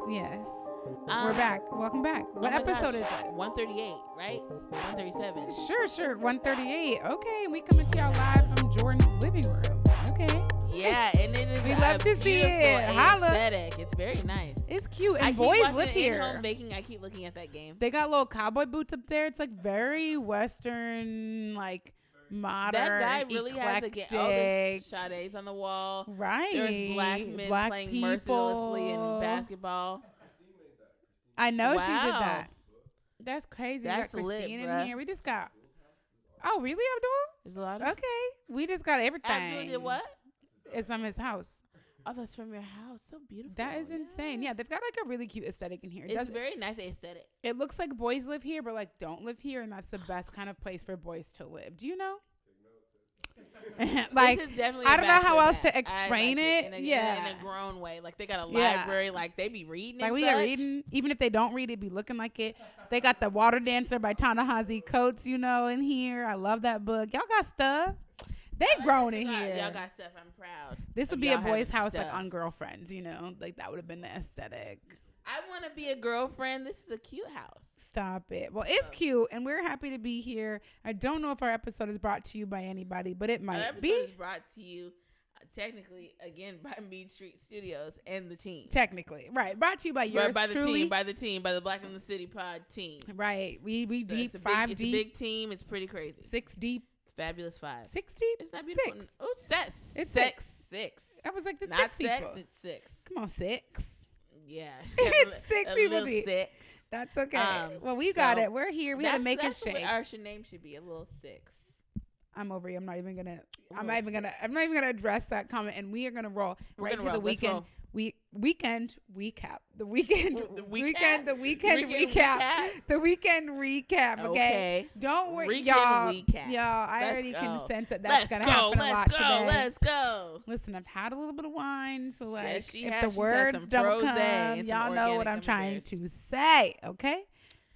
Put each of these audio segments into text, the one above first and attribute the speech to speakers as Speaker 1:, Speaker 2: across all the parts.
Speaker 1: Yes. We're back. Welcome back. What episode is it?
Speaker 2: 138, right? 137.
Speaker 1: Sure. 138. Okay, we coming to y'all live from Jordan's living room. Okay.
Speaker 2: Yeah, and it is
Speaker 1: we love to see it. Holla.
Speaker 2: Aesthetic. It's very nice.
Speaker 1: It's cute. And boys live here.
Speaker 2: In-home baking, I keep looking at that game.
Speaker 1: They got little cowboy boots up there. It's like very Western, like modern.
Speaker 2: That guy really
Speaker 1: eclectic.
Speaker 2: has there's Sade's on the wall.
Speaker 1: Right.
Speaker 2: There's black men playing
Speaker 1: people.
Speaker 2: mercilessly in basketball.
Speaker 1: I know she did that. That's crazy.
Speaker 2: That's
Speaker 1: we got Christine
Speaker 2: lit,
Speaker 1: in here. We just got. Oh, really, Abdul?
Speaker 2: There's a lot of.
Speaker 1: Okay. We just got everything.
Speaker 2: Abdul did what?
Speaker 1: It's from his house.
Speaker 2: Oh, that's from your house. So beautiful.
Speaker 1: That is insane. Yeah, they've got like a really cute aesthetic in here.
Speaker 2: It's very nice aesthetic.
Speaker 1: It looks like boys live here, but like don't live here, and that's the best kind of place for boys to live. Do you know? Like,
Speaker 2: this is definitely
Speaker 1: I don't know how else to explain it.
Speaker 2: In a grown way. Like they got a library. Like they be reading.
Speaker 1: Like
Speaker 2: and
Speaker 1: we
Speaker 2: such.
Speaker 1: are reading, even if they don't read it, be looking like it. They got the Water Dancer by Ta-Nehisi Coates, in here. I love that book. Y'all got stuff. They grown in here.
Speaker 2: Y'all got stuff. I'm proud.
Speaker 1: This would be a boy's house, like on Girlfriends. Like that would have been the aesthetic.
Speaker 2: I want to be a girlfriend. This is a cute house.
Speaker 1: Stop it. Well, it's cute, and we're happy to be here. I don't know if our episode is brought to you by anybody, but it might be.
Speaker 2: Our episode is brought to you, technically, again, by Mead Street Studios and the team.
Speaker 1: Technically. Right. Brought to you by yours truly.
Speaker 2: By the team, by the Black in the City pod team.
Speaker 1: Right. We
Speaker 2: so
Speaker 1: deep,
Speaker 2: it's
Speaker 1: five
Speaker 2: deep.
Speaker 1: deep.
Speaker 2: It's a big team. It's pretty crazy.
Speaker 1: 6 deep.
Speaker 2: Fabulous 5.
Speaker 1: 6 deep?
Speaker 2: It's not beautiful.
Speaker 1: 6.
Speaker 2: Oh, sex.
Speaker 1: It's
Speaker 2: 6.
Speaker 1: I was like, the
Speaker 2: not
Speaker 1: 6
Speaker 2: sex,
Speaker 1: people.
Speaker 2: it's 6.
Speaker 1: Come on, 6.
Speaker 2: Yeah.
Speaker 1: It's 6 people.
Speaker 2: A little 6.
Speaker 1: That's okay. Well, we got it. We're here. We had to make it shake.
Speaker 2: Our name should be a little 6.
Speaker 1: I'm over you. I'm not even gonna address that comment. And we are gonna roll right to the weekend. Weekend recap. The weekend recap. The weekend recap. Okay. Don't worry, y'all. Y'all, I already can sense that that's gonna happen a lot today.
Speaker 2: Let's go.
Speaker 1: Listen, I've had a little bit of wine, so like,
Speaker 2: if
Speaker 1: the words don't come, y'all know what I'm trying to say. Okay.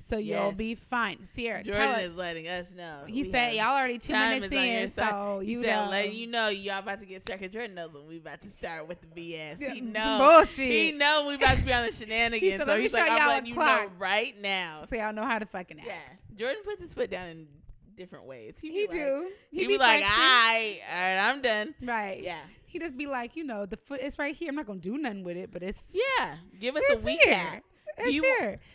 Speaker 1: So you'll be fine. Sierra,
Speaker 2: Jordan is letting us know.
Speaker 1: He said y'all already 2 minutes in, so you know.
Speaker 2: Letting you know y'all about to get started. Jordan knows when we about to start with the BS. He knows.
Speaker 1: Bullshit.
Speaker 2: He know we about to be on the shenanigans. So he's like, I'm letting you know right now.
Speaker 1: So y'all know how to fucking act.
Speaker 2: Yeah. Jordan puts his foot down in different ways.
Speaker 1: He do.
Speaker 2: He be like, all right, I'm done.
Speaker 1: Right.
Speaker 2: Yeah.
Speaker 1: He just be like, the foot is right here. I'm not gonna do nothing with it, but it's
Speaker 2: Give us a recap. Do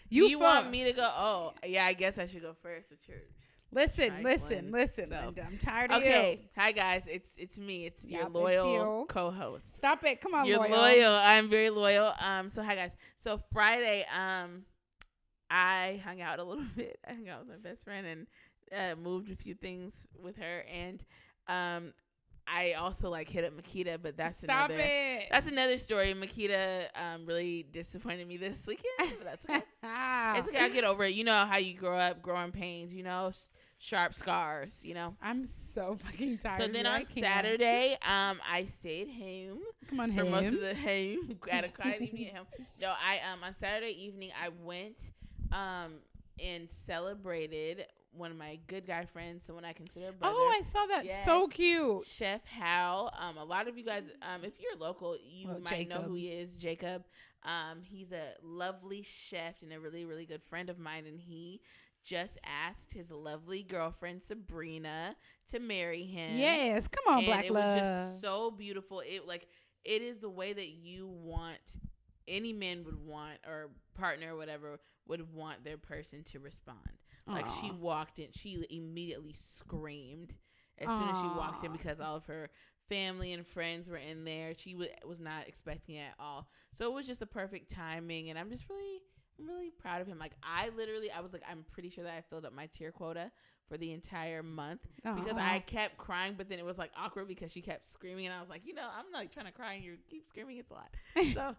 Speaker 2: you want me to go? Oh, yeah, I guess I should go first at church.
Speaker 1: Listen, Linda, I'm tired of you.
Speaker 2: Okay, hi guys, it's me. It's your loyal co-host.
Speaker 1: Stop it, come on,
Speaker 2: You're loyal. I'm very loyal. So hi guys. So Friday, I hung out a little bit. I hung out with my best friend and moved a few things with her, and I also hit up Makeda, but that's another story. Makeda really disappointed me this weekend, but that's okay. It's okay. I'll get over it. You know how you grow up, growing pains. Sharp scars.
Speaker 1: I'm so fucking tired.
Speaker 2: So then on Saturday, I stayed home.
Speaker 1: Come on,
Speaker 2: for most of the home. Had a quiet evening at home. No, I on Saturday evening I went and celebrated one of my good guy friends, someone I consider a brother.
Speaker 1: Oh, I saw that. Yes. So cute.
Speaker 2: Chef Hal. A lot of you guys, if you're local, you might know who he is, Jacob. He's a lovely chef and a really, really good friend of mine, and he just asked his lovely girlfriend Sabrina to marry him.
Speaker 1: Yes, come on,
Speaker 2: and
Speaker 1: Black love.
Speaker 2: It was just so beautiful. It is the way that you want, any man would want, or partner or whatever would want their person to respond. Like, she walked in, she immediately screamed as soon as she walked in, because all of her family and friends were in there. She was not expecting it at all. So it was just a perfect timing, and I'm really proud of him. I was like, I'm pretty sure that I filled up my tear quota for the entire month, because I kept crying, but then it was awkward because she kept screaming, and I was like, I'm trying to cry and you keep screaming. It's a lot. So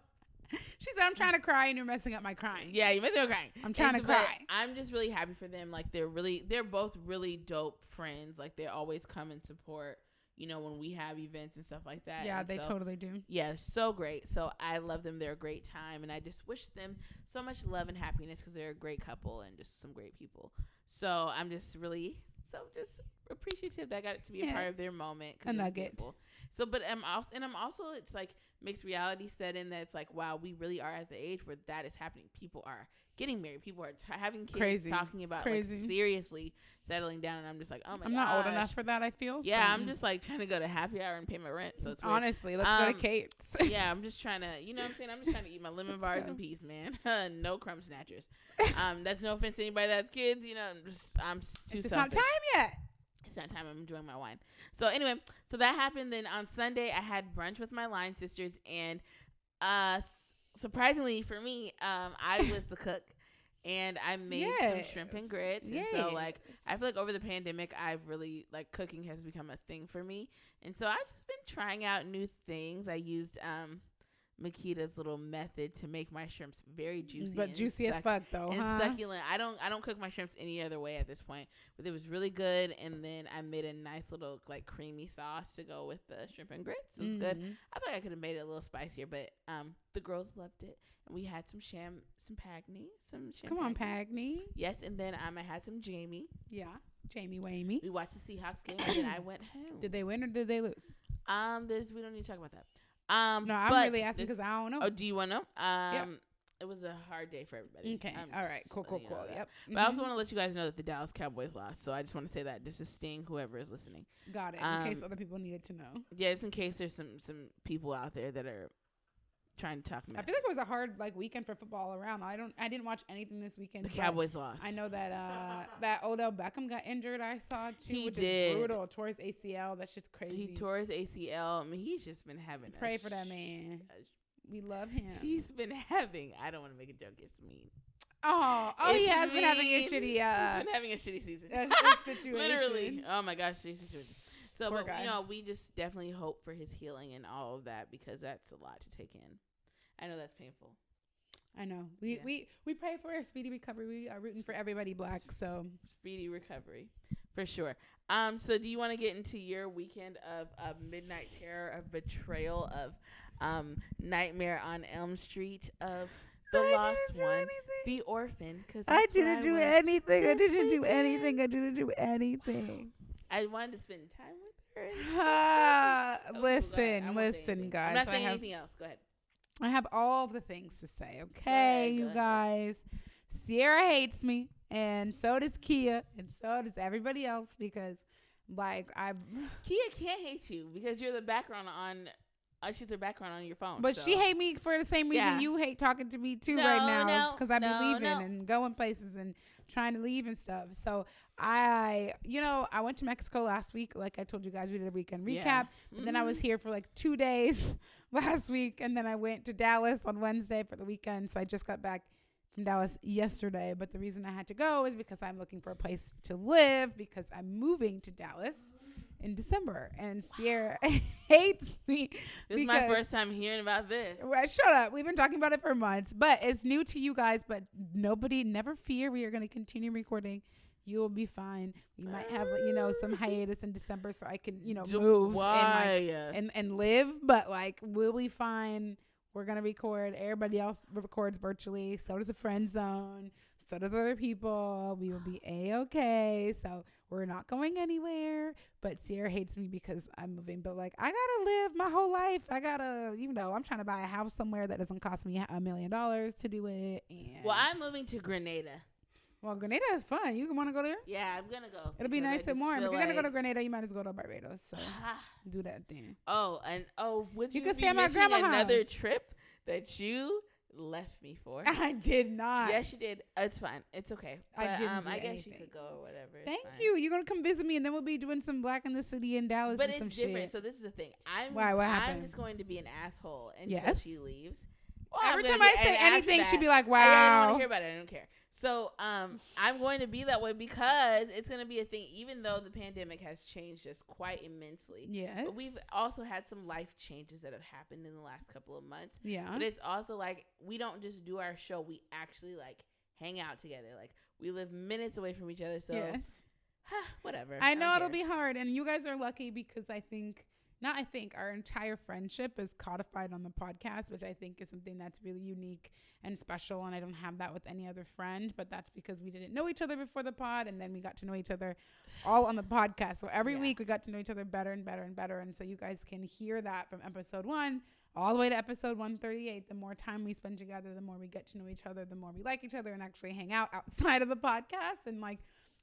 Speaker 1: she said, I'm trying to cry and you're messing up my crying.
Speaker 2: Yeah, you're messing up crying.
Speaker 1: I'm trying to cry.
Speaker 2: I'm just really happy for them. They're both really dope friends. They always come and support, when we have events and stuff like that.
Speaker 1: Yeah, they totally do.
Speaker 2: Yeah, so great. So I love them. They're a great time. And I just wish them so much love and happiness, because they're a great couple and just some great people. So I'm just really So just appreciative that I got to be a part of their moment.
Speaker 1: A nugget.
Speaker 2: So, but I'm also, it's like mixed reality set in that it's like, wow, we really are at the age where that is happening. People are getting married. People are having kids, talking about like seriously settling down. And I'm just like, oh my god, I'm not old enough
Speaker 1: for that. I feel.
Speaker 2: Yeah, I'm just like trying to go to happy hour and pay my rent. So it's weird.
Speaker 1: Honestly, let's go to Kate's.
Speaker 2: Yeah, I'm just trying to, you know what I'm saying? I'm just trying to eat my lemon bars in peace, man. No crumb snatchers. That's no offense to anybody that's kids. You know, I'm too selfish. It's not time yet. It's not time. I'm enjoying my wine. So anyway, so that happened. Then on Sunday, I had brunch with my line sisters, and surprisingly for me, I was the cook. And I made some shrimp and grits. And so, like, I feel like over the pandemic, I've really, like, cooking has become a thing for me. And so I've just been trying out new things. I used Makeda's little method to make my shrimps very juicy.
Speaker 1: But juicy as fuck, though,
Speaker 2: and succulent. I don't cook my shrimps any other way at this point. But it was really good. And then I made a nice little, like, creamy sauce to go with the shrimp and grits. It was good. I thought I could have made it a little spicier, but the girls loved it. And we had some Pagny. Come
Speaker 1: on, Pagny.
Speaker 2: Yes, and then I had some Jamie.
Speaker 1: Yeah, Jamie Wamey.
Speaker 2: We watched the Seahawks game, and then I went home.
Speaker 1: Did they win or did they lose?
Speaker 2: We don't need to talk about that.
Speaker 1: No, I'm really asking because I don't know.
Speaker 2: Oh, do you want to know? Yep. It was a hard day for everybody.
Speaker 1: Okay. All right. Cool. Yep.
Speaker 2: But I also want to let you guys know that the Dallas Cowboys lost. So I just want to say that just to sting whoever is listening.
Speaker 1: Got it. In case other people needed to know.
Speaker 2: Yeah, just in case there's some people out there that are trying to talk mess.
Speaker 1: I feel like it was a hard weekend for football around. I didn't watch anything this weekend.
Speaker 2: The Cowboys lost.
Speaker 1: I know that that Odell Beckham got injured. I saw too.
Speaker 2: He
Speaker 1: which
Speaker 2: did.
Speaker 1: Is brutal. Tore his ACL. That's just crazy.
Speaker 2: He tore his ACL. I mean, he's just been having.
Speaker 1: Pray for that man. We love him.
Speaker 2: He's been having. I don't want to make a joke. It's mean.
Speaker 1: Oh, he has been having a shitty.
Speaker 2: He's been having a shitty season.
Speaker 1: Situation.
Speaker 2: Literally. Oh my gosh, shitty situation. So,
Speaker 1: Poor
Speaker 2: but
Speaker 1: guy.
Speaker 2: you know, we just definitely hope for his healing and all of that because that's a lot to take in. I know that's painful.
Speaker 1: I know. We pray for a speedy recovery. We are rooting for everybody black. So
Speaker 2: speedy recovery, for sure. So do you want to get into your weekend of Midnight Terror, of betrayal, of Nightmare on Elm Street, of the lost one, the orphan? Because
Speaker 1: I didn't do anything. I didn't do anything. I didn't do anything.
Speaker 2: I wanted to spend time with her.
Speaker 1: Listen, guys.
Speaker 2: I'm not saying anything else. Go ahead.
Speaker 1: I have all the things to say, okay, you guys. Sierra hates me, and so does Kia, and so does everybody else because,
Speaker 2: Kia can't hate you because you're the background on. She's her background on your phone.
Speaker 1: But she hate me for the same reason you hate talking to me too right now. Because I be leaving and going places and trying to leave and stuff. So I went to Mexico last week. Like I told you guys, we did a weekend recap. And then I was here for 2 days last week. And then I went to Dallas on Wednesday for the weekend. So I just got back from Dallas yesterday. But the reason I had to go is because I'm looking for a place to live because I'm moving to Dallas in December, and Sierra hates me.
Speaker 2: This is my first time hearing about this.
Speaker 1: Well, shut up. We've been talking about it for months, but it's new to you guys. But never fear. We are going to continue recording. You will be fine. We might have some hiatus in December, so I can move and live. But we'll be fine. We're gonna record. Everybody else records virtually. So does the friend zone. So does other people. We will be A-okay. So we're not going anywhere. But Sierra hates me because I'm moving. But I gotta live my whole life. I gotta, I'm trying to buy a house somewhere that doesn't cost me $1 million to do it. And
Speaker 2: I'm moving to Grenada.
Speaker 1: Well, Grenada is fun. You want to go there?
Speaker 2: Yeah, I'm gonna go.
Speaker 1: It'll be nice and warm. If you're gonna go to Grenada, you might as well go to Barbados. So do that then.
Speaker 2: Would you
Speaker 1: can
Speaker 2: be
Speaker 1: stay at my
Speaker 2: missing
Speaker 1: grandma's
Speaker 2: another
Speaker 1: house.
Speaker 2: Trip that you left me for?
Speaker 1: I did not.
Speaker 2: Yes, you did. It's fine. It's okay. But,
Speaker 1: I didn't do
Speaker 2: I guess
Speaker 1: anything.
Speaker 2: you could go or whatever.
Speaker 1: Thank you. You're gonna come visit me, and then we'll be doing some Black in the City in Dallas.
Speaker 2: But
Speaker 1: and some
Speaker 2: it's different.
Speaker 1: Shit.
Speaker 2: So this is the thing.
Speaker 1: What happened?
Speaker 2: I'm just going to be an asshole until she leaves. Well,
Speaker 1: every time I say anything, she'd be like, "Wow."
Speaker 2: I don't want to hear about it. I don't care. So I'm going to be that way because it's going to be a thing, even though the pandemic has changed us quite immensely.
Speaker 1: Yes.
Speaker 2: But we've also had some life changes that have happened in the last couple of months.
Speaker 1: Yeah.
Speaker 2: But it's also we don't just do our show. We actually hang out together. We live minutes away from each other. So
Speaker 1: yes.
Speaker 2: Whatever.
Speaker 1: I know it'll be hard. And you guys are lucky because I think our entire friendship is codified on the podcast, which I think is something that's really unique and special. And I don't have that with any other friend, but that's because we didn't know each other before the pod. And then we got to know each other all on the podcast. So every week we got to know each other better and better and better. And so you guys can hear that from episode 1 all the way to episode 138. The more time we spend together, the more we get to know each other, the more we like each other and actually hang out outside of the podcast. And like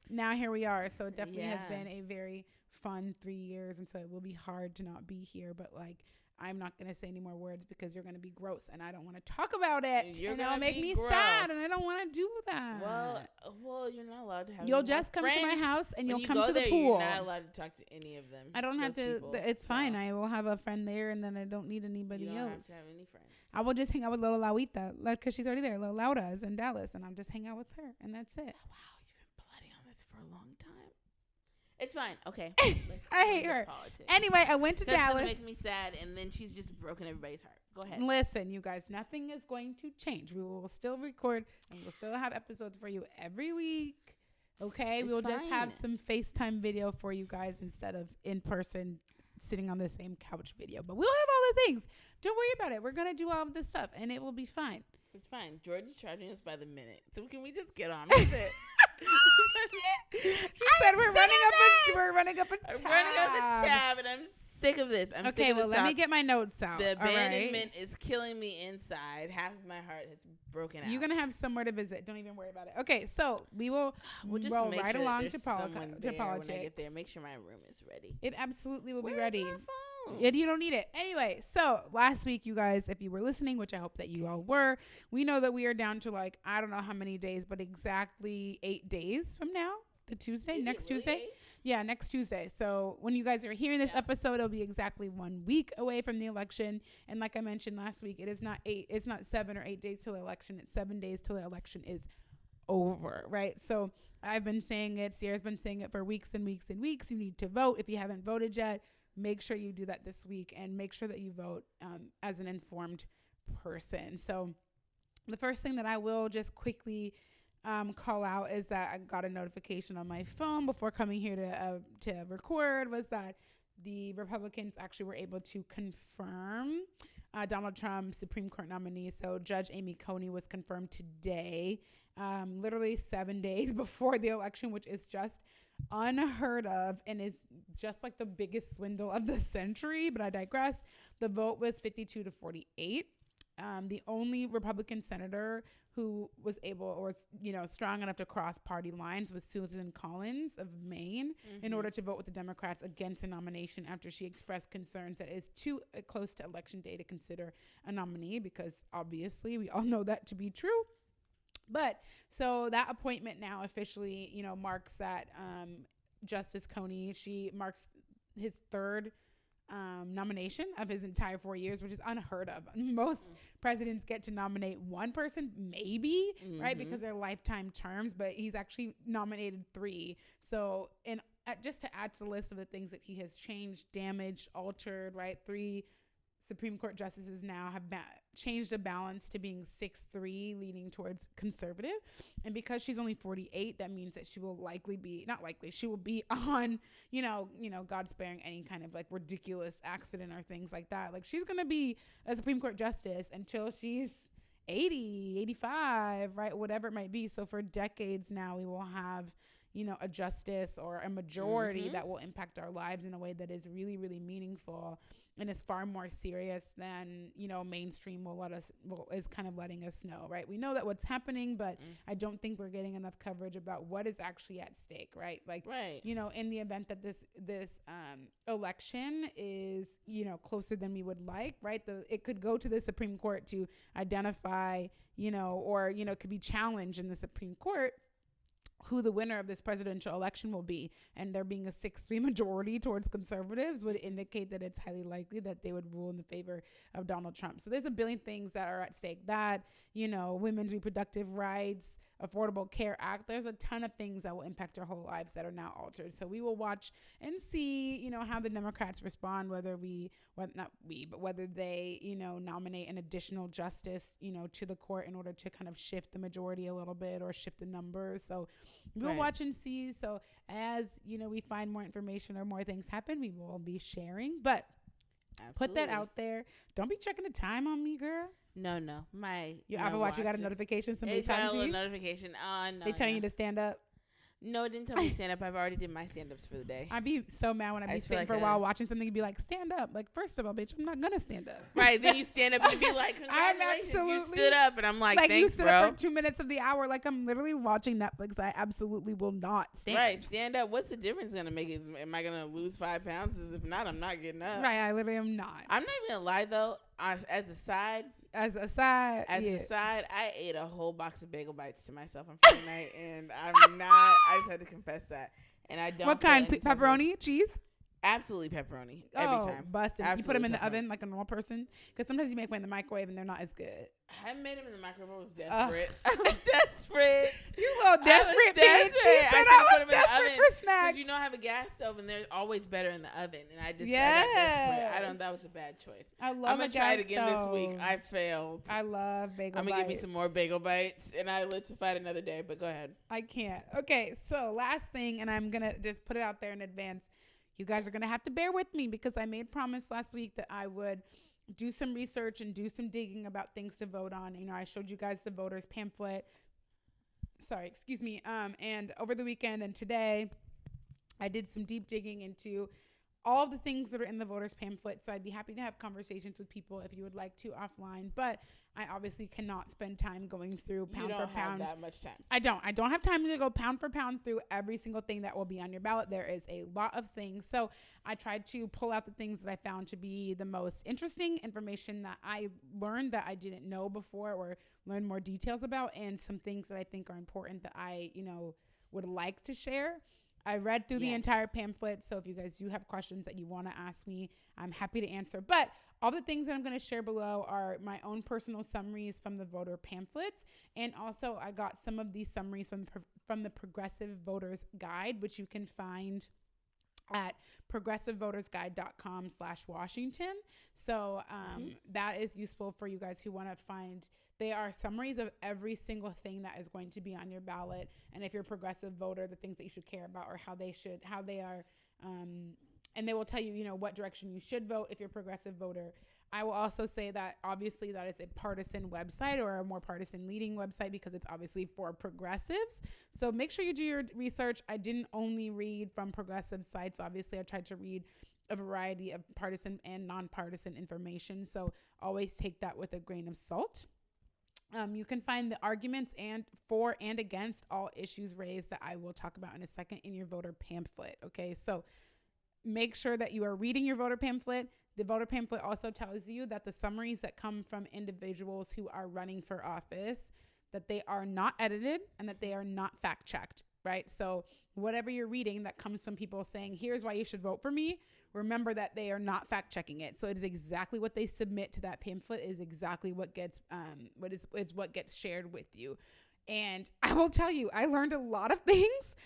Speaker 1: now here we are. So it definitely has been a very fun 3 years, and so it will be hard to not be here, but like I'm not going to say any more words because you're going to be gross and I don't want to talk about it. And it'll make me sad and I don't want to do that.
Speaker 2: Well, you're not allowed to have
Speaker 1: You'll just come to my house and you'll come to the
Speaker 2: You're
Speaker 1: pool.
Speaker 2: not allowed to talk to any of them.
Speaker 1: I don't have to. It's fine. I will have a friend there and then I don't need anybody else.
Speaker 2: You don't have to have any friends.
Speaker 1: I will just hang out with Little Laurita because she's already there. Little Laura is in Dallas and I'll just hang out with her and that's it.
Speaker 2: Oh, wow, you've been plotting on this for a long time. It's fine. Okay.
Speaker 1: I hate her. Politics. Anyway, I went to Dallas.
Speaker 2: That's make me sad, and then she's just broken everybody's heart. Go ahead.
Speaker 1: Listen, you guys, nothing is going to change. We will still record, and we'll still have episodes for you every week. Okay? We'll just have some FaceTime video for you guys instead of in person sitting on the same couch video. But we'll have all the things. Don't worry about it. We're going to do all of this stuff, and it will be fine.
Speaker 2: It's fine. George is charging us by the minute. So can we just get on with it?
Speaker 1: She said we're running up a tab
Speaker 2: and I'm sick of this.
Speaker 1: Okay, well, let me get my notes out.
Speaker 2: The abandonment is killing me inside. Half of my heart has broken out.
Speaker 1: You're gonna have somewhere to visit. Don't even worry about it. Okay, so we'll just roll right along to politics.
Speaker 2: When I get there, make sure my room is ready.
Speaker 1: It absolutely will be
Speaker 2: Where's
Speaker 1: ready.
Speaker 2: my phone?
Speaker 1: You don't need it. Anyway, so last week, you guys, if you were listening, which I hope that you all were, we know that we are down to like, I don't know how many days, but exactly 8 days from now, the Tuesday, next Tuesday. Yeah, next Tuesday. So when you guys are hearing this episode, it'll be exactly 1 week away from the election. And like I mentioned last week, it's not 7 or 8 days till the election. It's 7 days till the election is over, right? So I've been saying it. Sierra's been saying it for weeks and weeks and weeks. You need to vote. If you haven't voted yet, make sure you do that this week and make sure that you vote as an informed person. So the first thing that I will just quickly call out is that I got a notification on my phone before coming here to record was that the Republicans actually were able to confirm Donald Trump's Supreme Court nominee. So Judge Amy Coney was confirmed today, literally 7 days before the election, which is just unheard of and is just like the biggest swindle of the century. But I digress. The vote was 52 to 48. The only Republican senator who was able or was, strong enough to cross party lines was Susan Collins of Maine in order to vote with the Democrats against a nomination after she expressed concerns that it is too close to election day to consider a nominee, because obviously we all know that to be true. But so that appointment now officially, marks that Justice Coney, she marks his third nomination of his entire 4 years, which is unheard of. Most presidents get to nominate one person, maybe, right? Because they're lifetime terms, but he's actually nominated 3. So, and just to add to the list of the things that he has changed, damaged, altered, right? 3 Supreme Court justices now have changed the balance to being 6-3, leaning towards conservative. And because she's only 48, that means that she will she will be on, God sparing any kind of like ridiculous accident or things like that. Like she's going to be a Supreme Court justice until she's 80, 85, right? Whatever it might be. So for decades now, we will have, a justice or a majority that will impact our lives in a way that is really, really meaningful and is far more serious than, mainstream is kind of letting us know, right? We know that what's happening, but I don't think we're getting enough coverage about what is actually at stake, right? Like, in the event that this election is, closer than we would like, right? It could go to the Supreme Court to identify, or, could be challenged in the Supreme Court who the winner of this presidential election will be. And there being a 6-3 majority towards conservatives would indicate that it's highly likely that they would rule in the favor of Donald Trump. So there's a billion things that are at stake. That, women's reproductive rights, Affordable Care Act. There's a ton of things that will impact our whole lives that are now altered. So we will watch and see, how the Democrats respond, whether they, nominate an additional justice, to the court in order to kind of shift the majority a little bit or shift the numbers. So we'll watch and see. So as, we find more information or more things happen, we will be sharing. But Put that out there. Don't be checking the time on me, girl.
Speaker 2: No.
Speaker 1: Your Apple Watch, you got a notification? Somebody talking to you?
Speaker 2: Notification. No.
Speaker 1: They telling you to stand up?
Speaker 2: No, it didn't tell me to stand up. I've already did my stand-ups for the day.
Speaker 1: I'd be so mad when I'd be sitting for a while watching something and be like, stand up. Like, first of all, bitch, I'm not going to stand up.
Speaker 2: Right. Then you stand up and be like,
Speaker 1: I'm absolutely.
Speaker 2: You stood up. And I'm like thanks,
Speaker 1: you stood
Speaker 2: bro.
Speaker 1: up for 2 minutes of the hour. Like, I'm literally watching Netflix. I absolutely will not stand.
Speaker 2: Right. Stand up. What's the difference going to make? Am I going to lose 5 pounds? If not, I'm not getting up.
Speaker 1: Right. I literally am not.
Speaker 2: I'm not even going to lie, though. As an aside, I ate a whole box of bagel bites to myself on Friday night, and I'm not. I just had to confess that. And I don't.
Speaker 1: What kind? Pepperoni, cheese?
Speaker 2: Absolutely pepperoni every time.
Speaker 1: Busted. You put them in the oven like a normal person, because sometimes you make one in the microwave and they're not as good.
Speaker 2: I made them in the microwave. I was desperate. I was desperate.
Speaker 1: You little desperate bitch. She said I was desperate for snacks.
Speaker 2: Because you know I have a gas stove and they're always better in the oven. And I just I got desperate. That was a bad choice.
Speaker 1: I love.
Speaker 2: I'm gonna try it again this week. I failed.
Speaker 1: I love bagel bites.
Speaker 2: I'm gonna give me some more bagel bites, and I live to fight another day. But go ahead.
Speaker 1: I can't. Okay, so last thing, and I'm gonna just put it out there in advance. You guys are going to have to bear with me because I made a promise last week that I would do some research and do some digging about things to vote on. You know, I showed you guys the voters pamphlet. And over the weekend and today, I did some deep digging into all the things that are in the voters pamphlet. So I'd be happy to have conversations with people if you would like to offline. But I obviously cannot spend time going through pound for pound.
Speaker 2: You don't have that much time.
Speaker 1: I don't have time to go pound for pound through every single thing that will be on your ballot. There is a lot of things. So I tried to pull out the things that I found to be the most interesting information that I learned that I didn't know before or learn more details about, and some things that I think are important that I, would like to share. I read through the entire pamphlet, so if you guys do have questions that you want to ask me, I'm happy to answer. But all the things that I'm going to share below are my own personal summaries from the voter pamphlets, and also I got some of these summaries from the Progressive Voters Guide, which you can find at progressivevotersguide.com/Washington. So that is useful for you guys who want to find. They are summaries of every single thing that is going to be on your ballot. And if you're a progressive voter, the things that you should care about or how they are, and they will tell you, what direction you should vote if you're a progressive voter. I will also say that obviously that is a partisan website or a more partisan leading website because it's obviously for progressives. So make sure you do your research. I didn't only read from progressive sites. Obviously, I tried to read a variety of partisan and nonpartisan information. So always take that with a grain of salt. You can find the arguments for and against all issues raised that I will talk about in a second in your voter pamphlet. Okay, so make sure that you are reading your voter pamphlet. The voter pamphlet also tells you that the summaries that come from individuals who are running for office, that they are not edited and that they are not fact checked, right? So whatever you're reading that comes from people saying, here's why you should vote for me, remember that they are not fact checking it. So it is exactly what they submit to that pamphlet is exactly what gets what gets shared with you. And I will tell you, I learned a lot of things.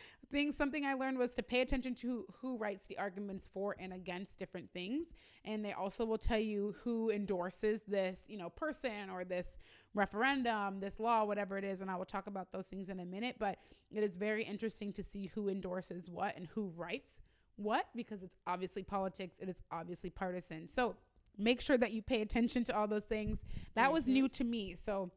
Speaker 1: Something I learned was to pay attention to who writes the arguments for and against different things. And they also will tell you who endorses this, person or this referendum, this law, whatever it is. And I will talk about those things in a minute. But it is very interesting to see who endorses what and who writes what, because it's obviously politics. It is obviously partisan. So make sure that you pay attention to all those things. That was new to me. So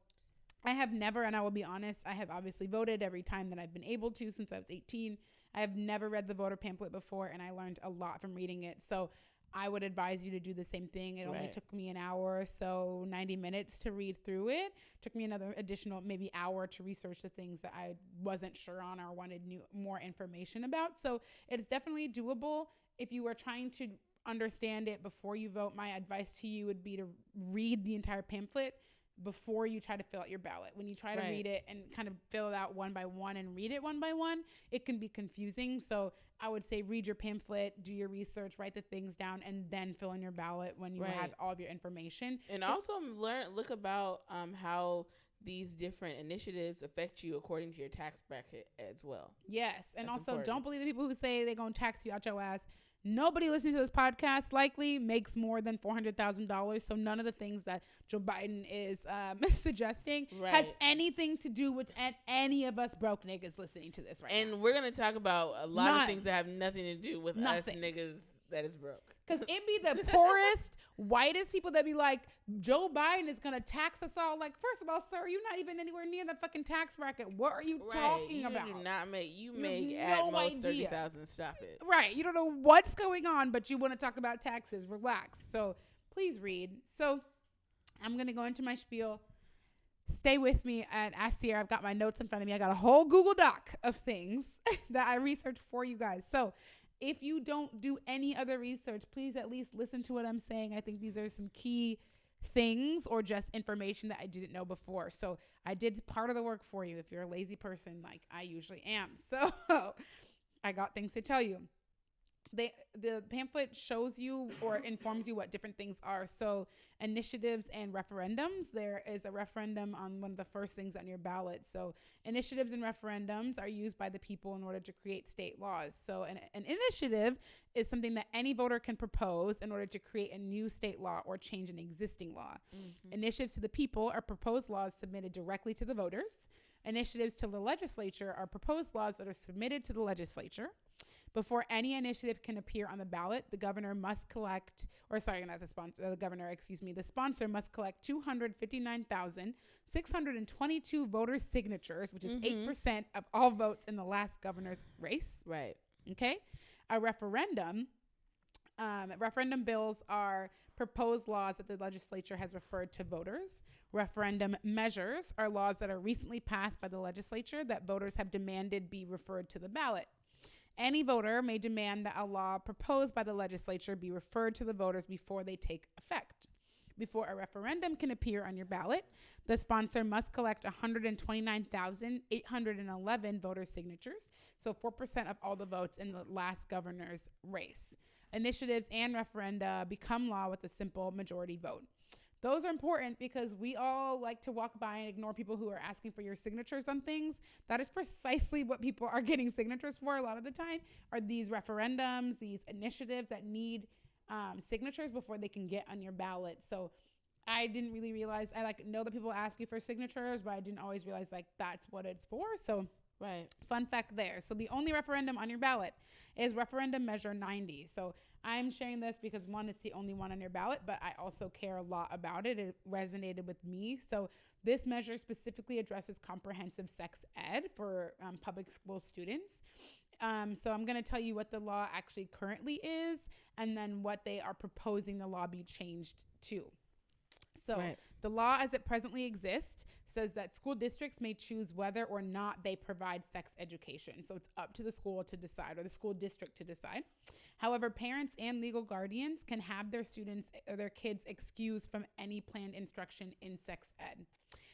Speaker 1: I have never, and I will be honest, I have obviously voted every time that I've been able to since I was 18. I have never read the voter pamphlet before, and I learned a lot from reading it. So I would advise you to do the same thing. It only took me an hour or so, 90 minutes to read through it. Took me another additional maybe hour to research the things that I wasn't sure on or wanted more information about. So it's definitely doable. If you are trying to understand it before you vote, my advice to you would be to read the entire pamphlet before you try to fill out your ballot. When you try to read it and kind of fill it out one by one and read it one by one, it can be confusing. So I would say read your pamphlet, do your research, write the things down, and then fill in your ballot when you have all of your information.
Speaker 2: And also look about how these different initiatives affect you according to your tax bracket as well.
Speaker 1: Yes. And that's also important. Don't believe the people who say they're going to tax you out your ass. Nobody listening to this podcast likely makes more than $400,000. So none of the things that Joe Biden is suggesting has anything to do with any of us broke niggas listening to this right now.
Speaker 2: And we're going to talk about a lot of things that have nothing to do with us niggas that is broke.
Speaker 1: Because it be the poorest, whitest people that be like, Joe Biden is going to tax us all. Like, first of all, sir, you're not even anywhere near the fucking tax bracket. What are you talking about?
Speaker 2: You do not make, you make at most 30,000. Stop it.
Speaker 1: Right. You don't know what's going on, but you want to talk about taxes. Relax. So please read. So I'm going to go into my spiel. Stay with me. And as Sierra, I've got my notes in front of me. I got a whole Google Doc of things that I researched for you guys. So if you don't do any other research, please at least listen to what I'm saying. I think these are some key things or just information that I didn't know before. So I did part of the work for you if you're a lazy person like I usually am. So I got things to tell you. The pamphlet shows you or informs you what different things are. So initiatives and referendums. There is a referendum on one of the first things on your ballot. So initiatives and referendums are used by the people in order to create state laws. So an initiative is something that any voter can propose in order to create a new state law or change an existing law. Mm-hmm. Initiatives to the people are proposed laws submitted directly to the voters. Initiatives to the legislature are proposed laws that are submitted to the legislature. Before any initiative can appear on the ballot, the governor must collect, the sponsor must collect 259,622 voter signatures, which is 8% of all votes in the last governor's race.
Speaker 2: Right.
Speaker 1: Okay. A referendum bills are proposed laws that the legislature has referred to voters. Referendum measures are laws that are recently passed by the legislature that voters have demanded be referred to the ballot. Any voter may demand that a law proposed by the legislature be referred to the voters before they take effect. Before a referendum can appear on your ballot, the sponsor must collect 129,811 voter signatures, so 4% of all the votes in the last governor's race. Initiatives and referenda become law with a simple majority vote. Those are important because we all like to walk by and ignore people who are asking for your signatures on things. That is precisely what people are getting signatures for a lot of the time, are these referendums, these initiatives that need signatures before they can get on your ballot. So I didn't really realize, I know that people ask you for signatures, but I didn't always realize that's what it's for. So
Speaker 2: right.
Speaker 1: Fun fact there. So the only referendum on your ballot is referendum measure 90. So I'm sharing this because one, it's the only one on your ballot, but I also care a lot about it. It resonated with me. So this measure specifically addresses comprehensive sex ed for public school students. So I'm going to tell you what the law actually currently is and then what they are proposing the law be changed to. So the law as it presently exists says that school districts may choose whether or not they provide sex education. So it's up to the school to decide, or the school district to decide. However, parents and legal guardians can have their students or their kids excused from any planned instruction in sex ed.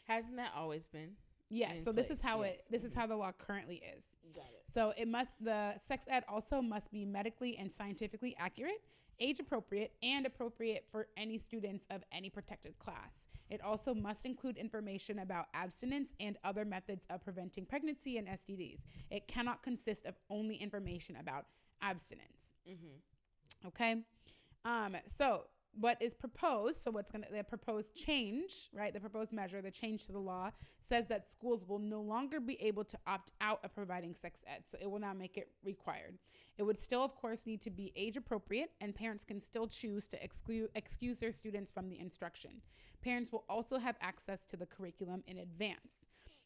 Speaker 2: Hasn't that always been?
Speaker 1: Yes. So this is how is how the law currently is.
Speaker 2: Got it.
Speaker 1: So the sex ed also must be medically and scientifically accurate, age appropriate, and appropriate for any students of any protected class. It also must include information about abstinence and other methods of preventing pregnancy and STDs. It cannot consist of only information about abstinence. Mm-hmm. Okay. So what is proposed, the proposed change, right? The proposed measure, the change to the law says that schools will no longer be able to opt out of providing sex ed. So it will now make it required. It would still, of course, need to be age appropriate, and parents can still choose to excuse their students from the instruction. Parents will also have access to the curriculum in advance.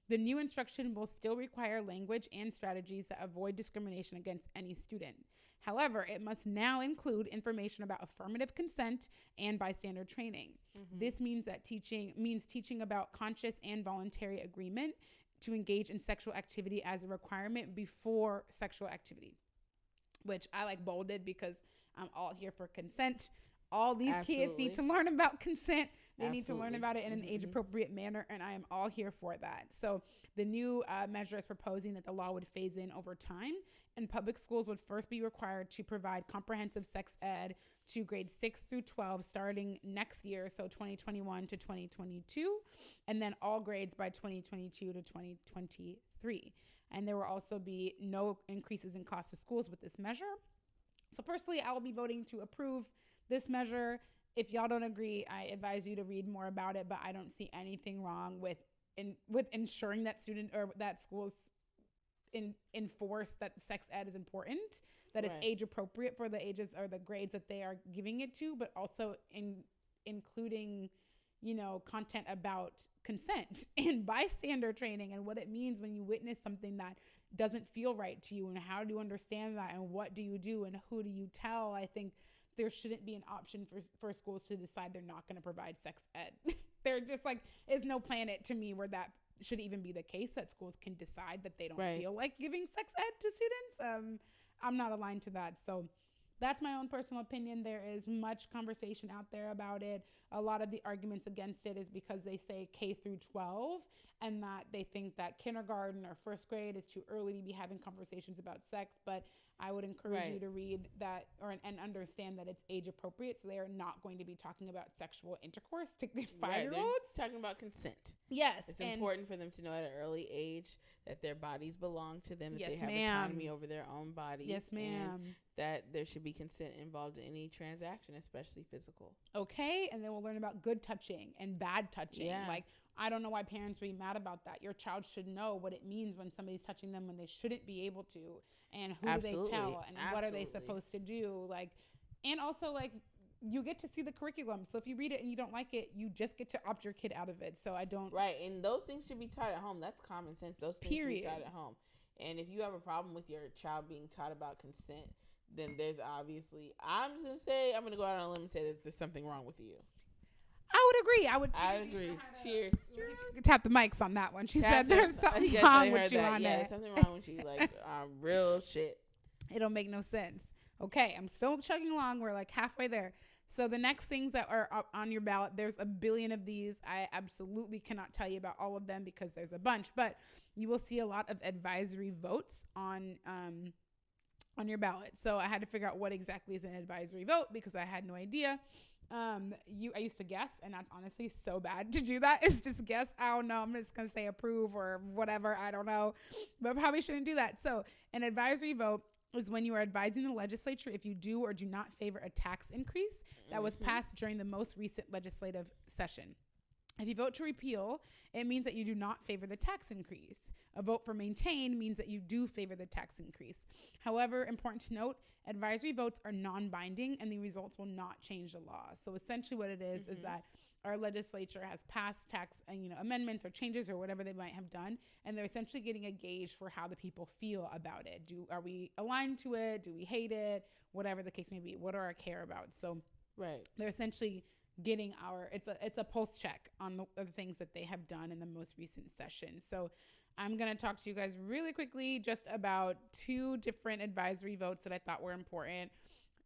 Speaker 1: The new instruction will still require language and strategies that avoid discrimination against any student. However, it must now include information about affirmative consent and bystander training. Mm-hmm. This means that teaching about conscious and voluntary agreement to engage in sexual activity as a requirement before sexual activity, which I bolded because I'm all here for consent. All these kids need to learn about consent. They need to learn about it in an age-appropriate manner, and I am all here for that. So the new measure is proposing that the law would phase in over time, and public schools would first be required to provide comprehensive sex ed to grades 6 through 12 starting next year, so 2021 to 2022, and then all grades by 2022 to 2023. And there will also be no increases in cost to schools with this measure. So personally, I will be voting to approve this measure. If y'all don't agree, I advise you to read more about it, but I don't see anything wrong with ensuring that student or that schools enforce that sex ed is important, that it's age appropriate for the ages or the grades that they are giving it to, but also including, you know, content about consent and bystander training and what it means when you witness something that doesn't feel right to you, and how do you understand that, and what do you do, and who do you tell. I think there shouldn't be an option for schools to decide they're not going to provide sex ed. They're just like, is no planet to me where that should even be the case, that schools can decide that they don't feel like giving sex ed to students. I'm not aligned to that. So that's my own personal opinion. There is much conversation out there about it. A lot of the arguments against it is because they say K through 12, and that they think that kindergarten or first grade is too early to be having conversations about sex. But I would encourage you to read that and understand that it's age appropriate. So they are not going to be talking about sexual intercourse to 5-year-olds.
Speaker 2: Talking about consent.
Speaker 1: Yes.
Speaker 2: It's important for them to know at an early age that their bodies belong to them, that they have autonomy over their own body.
Speaker 1: Yes, ma'am.
Speaker 2: And that there should be consent involved in any transaction, especially physical.
Speaker 1: Okay. And then we'll learn about good touching and bad touching.
Speaker 2: Yes.
Speaker 1: Like, I don't know why parents would be mad about that. Your child should know what it means when somebody's touching them when they shouldn't be able to, and who do they tell, and what are they supposed to do. Like, and also, like, you get to see the curriculum. So if you read it and you don't like it, you just get to opt your kid out of it. So I don't.
Speaker 2: Right. And those things should be taught at home. That's common sense. Those things should be taught at home. And if you have a problem with your child being taught about consent, then there's obviously, I'm going to go out on a limb and say that there's something wrong with you.
Speaker 1: I would agree. I agree.
Speaker 2: Cheers.
Speaker 1: Tap the mics on that one. She said there's something wrong with you on it.
Speaker 2: Something wrong with you. Like, real shit.
Speaker 1: It don't make no sense. Okay, I'm still chugging along. We're like halfway there. So the next things that are up on your ballot, there's a billion of these. I absolutely cannot tell you about all of them because there's a bunch, but you will see a lot of advisory votes on your ballot. So I had to figure out what exactly is an advisory vote because I had no idea. I used to guess, and that's honestly so bad to do that. It's just guess. I don't know. I'm just going to say approve or whatever. I don't know, but probably shouldn't do that. So an advisory vote is when you are advising the legislature if you do or do not favor a tax increase that was passed during the most recent legislative session. If you vote to repeal, it means that you do not favor the tax increase. A vote for maintain means that you do favor the tax increase. However, important to note, advisory votes are non-binding and the results will not change the law. So essentially what it is that our legislature has passed tax amendments or changes or whatever they might have done, and they're essentially getting a gauge for how the people feel about it. Are we aligned to it? Do we hate it? Whatever the case may be. What do I care about? So they're essentially getting it's a pulse check on the things that they have done in the most recent session. So I'm going to talk to you guys really quickly just about 2 different advisory votes that I thought were important.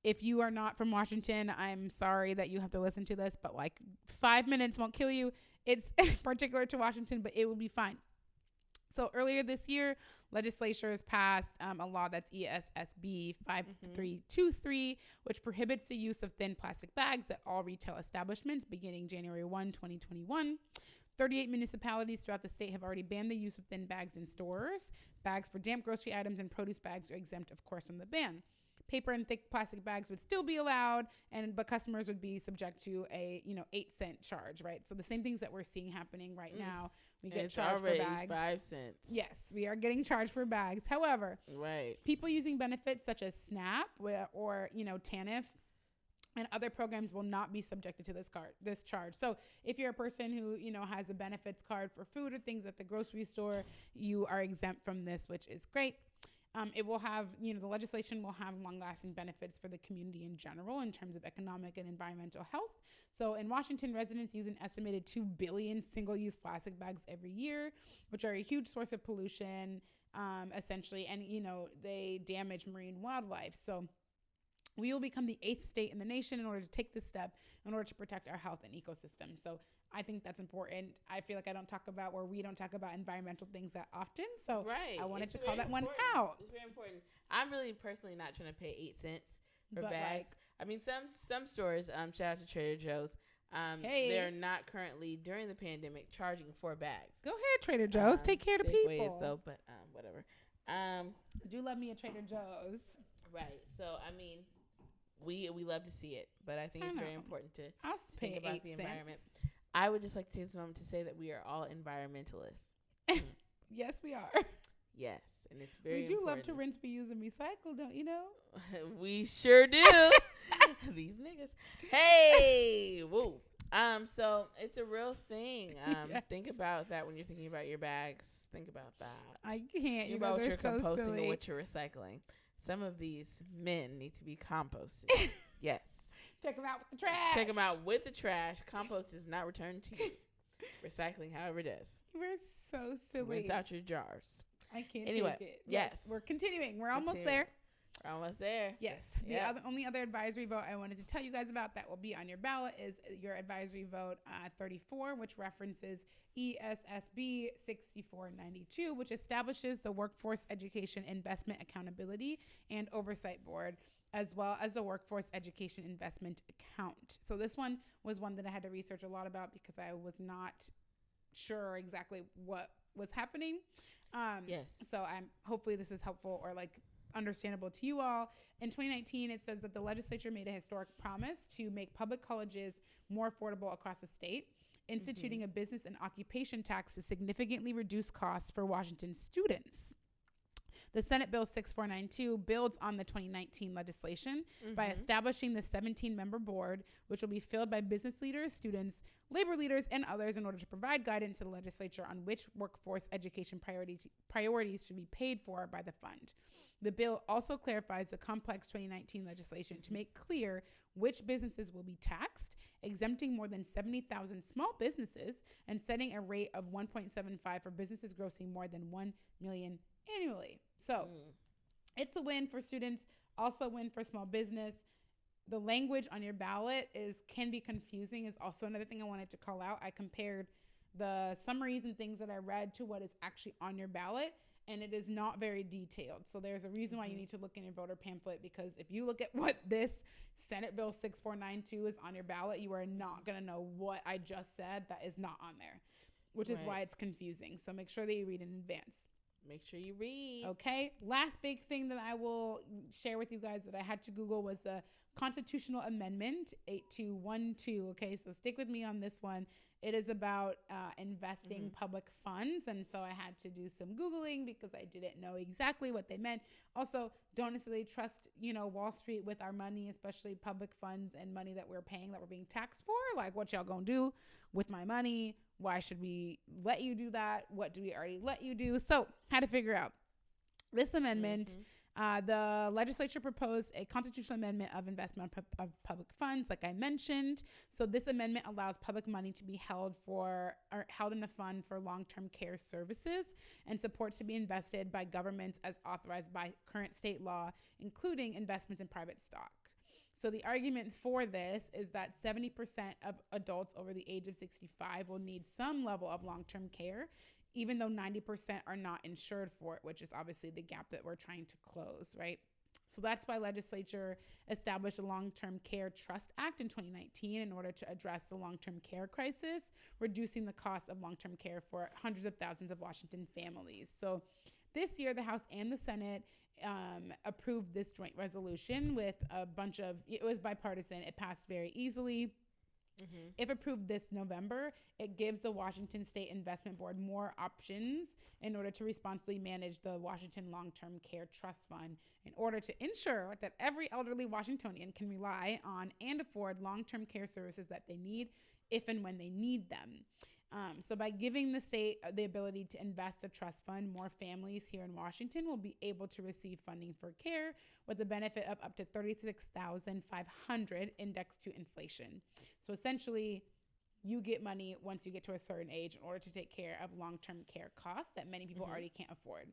Speaker 1: If you are not from Washington, I'm sorry that you have to listen to this, but like 5 minutes won't kill you. It's particular to Washington, but it will be fine. So earlier this year, legislature has passed a law that's ESSB 5323, which prohibits the use of thin plastic bags at all retail establishments beginning January 1, 2021. 38 municipalities throughout the state have already banned the use of thin bags in stores. Bags for damp grocery items and produce bags are exempt, of course, from the ban. Paper and thick plastic bags would still be allowed, but customers would be subject to a 8-cent charge, right? So the same things that we're seeing happening right now. We get charged for bags.
Speaker 2: 5 cents.
Speaker 1: Yes, we are getting charged for bags. However, people using benefits such as SNAP or TANF and other programs will not be subjected to this charge. So if you're a person who has a benefits card for food or things at the grocery store, you are exempt from this, which is great. It will have, the legislation will have long-lasting benefits for the community in general in terms of economic and environmental health. So in Washington, residents use an estimated 2 billion single-use plastic bags every year, which are a huge source of pollution, essentially, and, they damage marine wildlife. So we will become the 8th state in the nation in order to take this step in order to protect our health and ecosystem. So I think that's important. I feel like we don't talk about environmental things that often. So I wanted to call that one out.
Speaker 2: It's very important. I'm really personally not trying to pay 8 cents for bags. I mean, some stores, shout out to Trader Joe's, they're not currently, during the pandemic, charging for bags.
Speaker 1: Go ahead, Trader Joe's. Take care of the people.
Speaker 2: Is though, but whatever.
Speaker 1: Do love me a Trader Joe's.
Speaker 2: Right. So, I mean, we love to see it, but I think it's very important to think about the environment. I would just like to take this moment to say that we are all environmentalists.
Speaker 1: Yes, we are.
Speaker 2: Yes, and it's very
Speaker 1: We do
Speaker 2: important.
Speaker 1: love to rinse, reuse, and recycle, don't you know?
Speaker 2: We sure do. These niggas. Hey, woo. So it's a real thing.
Speaker 1: Yes.
Speaker 2: Think about that when you're thinking about your bags. Think about that.
Speaker 1: I can't.
Speaker 2: Think about what you're
Speaker 1: so
Speaker 2: composting
Speaker 1: silly.
Speaker 2: and what you're recycling. Some of these men need to be composted. Yes.
Speaker 1: Take them out with the trash.
Speaker 2: Take them out with the trash. Compost is not returned to you. Recycling, however, it is.
Speaker 1: We're so silly.
Speaker 2: Rinse out your jars.
Speaker 1: I can't
Speaker 2: Anyway,
Speaker 1: take it.
Speaker 2: yes.
Speaker 1: We're continuing. We're almost there.
Speaker 2: We're almost there.
Speaker 1: Yes. The only other advisory vote I wanted to tell you guys about that will be on your ballot is your advisory vote 34, which references ESSB 6492, which establishes the Workforce Education Investment Accountability and Oversight Board, as well as the Workforce Education Investment Account. So this one was one that I had to research a lot about because I was not sure exactly what was happening.
Speaker 2: Yes.
Speaker 1: So hopefully this is helpful or like understandable to you all. In 2019, it says that the legislature made a historic promise to make public colleges more affordable across the state, instituting a business and occupation tax to significantly reduce costs for Washington students. The Senate Bill 6492 builds on the 2019 legislation by establishing the 17-member board, which will be filled by business leaders, students, labor leaders, and others in order to provide guidance to the legislature on which workforce education priorities should be paid for by the fund. The bill also clarifies the complex 2019 legislation to make clear which businesses will be taxed, exempting more than 70,000 small businesses and setting a rate of 1.75 for businesses grossing more than $1 million annually. So it's a win for students, also a win for small business. The language on your ballot can be confusing is also another thing I wanted to call out. I compared the summaries and things that I read to what is actually on your ballot, and it is not very detailed. So there's a reason why you need to look in your voter pamphlet, because if you look at what this Senate Bill 6492 is on your ballot, you are not going to know what I just said that is not on there, which is why it's confusing. So make sure that you read in advance.
Speaker 2: Make sure you read.
Speaker 1: Okay. Last big thing that I will share with you guys that I had to Google was the Constitutional Amendment 8212. Okay. So stick with me on this one. It is about investing public funds. And so I had to do some Googling because I didn't know exactly what they meant. Also, don't necessarily trust, Wall Street with our money, especially public funds and money that we're paying, that we're being taxed for. Like, what y'all gonna do with my money? Why should we let you do that? What do we already let you do? So had to figure out this amendment. The legislature proposed a constitutional amendment of investment of public funds, like I mentioned. So this amendment allows public money to be held in a fund for long-term care services and support to be invested by governments as authorized by current state law, including investments in private stock. So the argument for this is that 70% of adults over the age of 65 will need some level of long-term care, even though 90% are not insured for it, which is obviously the gap that we're trying to close, right? So that's why legislature established a Long-Term Care Trust Act in 2019 in order to address the long-term care crisis, reducing the cost of long-term care for hundreds of thousands of Washington families. So this year, the House and the Senate approved this joint resolution with it was bipartisan. It passed very easily. If approved this November, it gives the Washington State Investment Board more options in order to responsibly manage the Washington Long-Term Care Trust Fund in order to ensure that every elderly Washingtonian can rely on and afford long-term care services that they need if and when they need them. So by giving the state the ability to invest a trust fund, more families here in Washington will be able to receive funding for care with the benefit of up to $36,500 indexed to inflation. So essentially, you get money once you get to a certain age in order to take care of long-term care costs that many people already can't afford.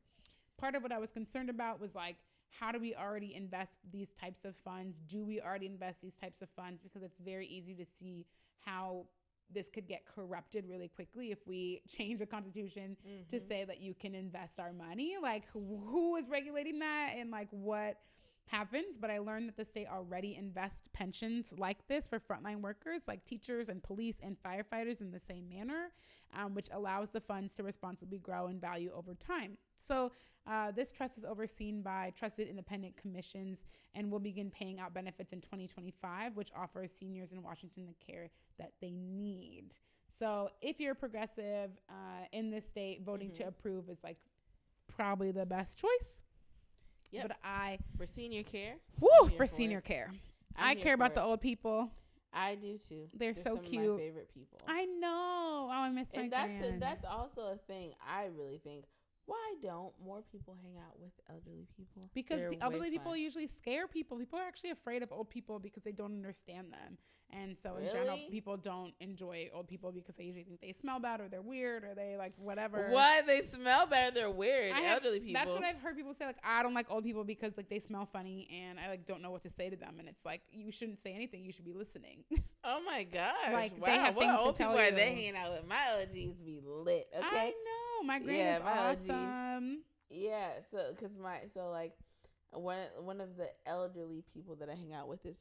Speaker 1: Part of what I was concerned about was like, how do we already invest these types of funds? Do we already invest these types of funds? Because it's very easy to see how this could get corrupted really quickly if we change the Constitution to say that you can invest our money. Like, who is regulating that and like what happens? But I learned that the state already invests pensions like this for frontline workers like teachers and police and firefighters in the same manner, which allows the funds to responsibly grow in value over time. So this trust is overseen by trusted independent commissions and will begin paying out benefits in 2025, which offers seniors in Washington the care that they need. So if you're progressive in this state, voting to approve is like probably the best choice.
Speaker 2: Yep.
Speaker 1: But
Speaker 2: for senior care.
Speaker 1: For senior care. I care about the old people.
Speaker 2: I do too.
Speaker 1: They're so
Speaker 2: some
Speaker 1: cute.
Speaker 2: Of my favorite people.
Speaker 1: I know. Oh, I miss my grand.
Speaker 2: That's also a thing. I really think. Why don't more people hang out with elderly people?
Speaker 1: Because elderly people usually scare people. People are actually afraid of old people because they don't understand them. And so in general, people don't enjoy old people because they usually think they smell bad or they're weird or they like whatever.
Speaker 2: What? They smell bad or they're weird? Elderly people.
Speaker 1: That's what I've heard people say. Like, I don't like old people because like they smell funny and I like don't know what to say to them. And it's like, you shouldn't say anything. You should be listening.
Speaker 2: Oh my gosh.
Speaker 1: Like,
Speaker 2: wow.
Speaker 1: They have
Speaker 2: what
Speaker 1: things
Speaker 2: old
Speaker 1: to tell
Speaker 2: people
Speaker 1: you.
Speaker 2: Are they hanging out with? My OGs be lit. Okay.
Speaker 1: I know. My grand is awesome.
Speaker 2: Yeah. One of the elderly people that I hang out with is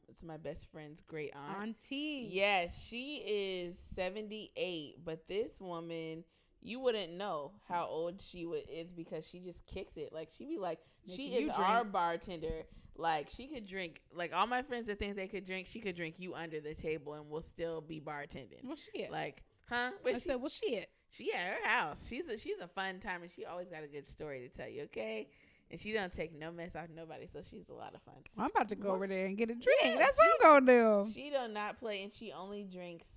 Speaker 2: it's my best friend's great aunt.
Speaker 1: Auntie.
Speaker 2: Yes, she is 78, but this woman, you wouldn't know how old she is because she just kicks it. Like she be like, she is our bartender. Like she could drink. Like all my friends that think they could drink, she could drink you under the table and we'll still be bartending.
Speaker 1: Well, shit.
Speaker 2: Like, huh?
Speaker 1: Well, shit.
Speaker 2: She at her house. She's a fun time and she always got a good story to tell you. Okay. And she don't take no mess out of nobody, so she's a lot of fun.
Speaker 1: Well, I'm about to go over there and get a drink. Yeah, that's what I'm gonna do.
Speaker 2: She do not play, and she only drinks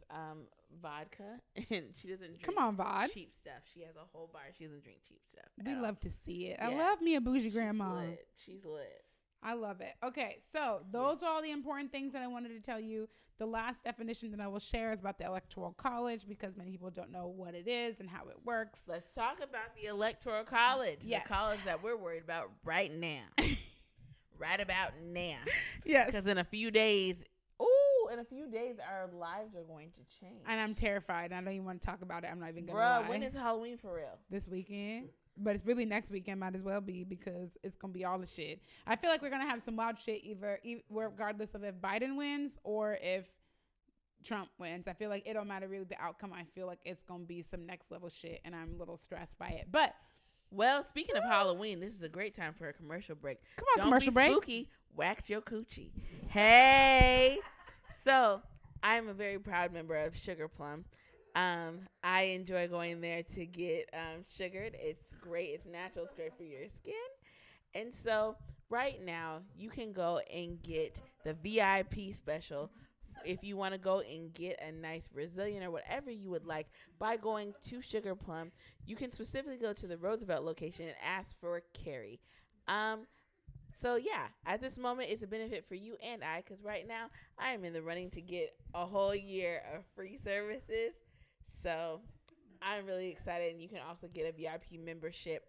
Speaker 2: vodka, and she doesn't drink
Speaker 1: Come on, Vod.
Speaker 2: cheap stuff. She has a whole bar. She doesn't drink cheap stuff.
Speaker 1: We love to see it. Yes. I love me a bougie grandma.
Speaker 2: She's lit.
Speaker 1: I love it. Okay, so those are all the important things that I wanted to tell you. The last definition that I will share is about the Electoral College because many people don't know what it is and how it works.
Speaker 2: Let's talk about the Electoral College.
Speaker 1: Yes.
Speaker 2: The college that we're worried about right now. Right about now.
Speaker 1: Yes.
Speaker 2: Because in a few days, our lives are going to change.
Speaker 1: And I'm terrified. I don't even want to talk about it. I'm not even going to lie.
Speaker 2: When is Halloween for real?
Speaker 1: This weekend. But it's really next weekend, might as well be, because it's going to be all the shit. I feel like we're going to have some wild shit either regardless of if Biden wins or if Trump wins. I feel like it don't matter really the outcome. I feel like it's going to be some next level shit, and I'm a little stressed by it. But,
Speaker 2: well, speaking of Halloween, this is a great time for a commercial break.
Speaker 1: Come on, commercial break.
Speaker 2: Don't be spooky. Wax your coochie. Hey. So, I'm a very proud member of Sugar Plum. I enjoy going there to get sugared. It's great. It's natural. It's great for your skin. And so right now you can go and get the VIP special if you want to go and get a nice Brazilian or whatever you would like by going to Sugar Plum. You can specifically go to the Roosevelt location and ask for Carrie. So yeah, at this moment, it's a benefit for you and I, because right now I am in the running to get a whole year of free services. So I'm really excited, and you can also get a VIP membership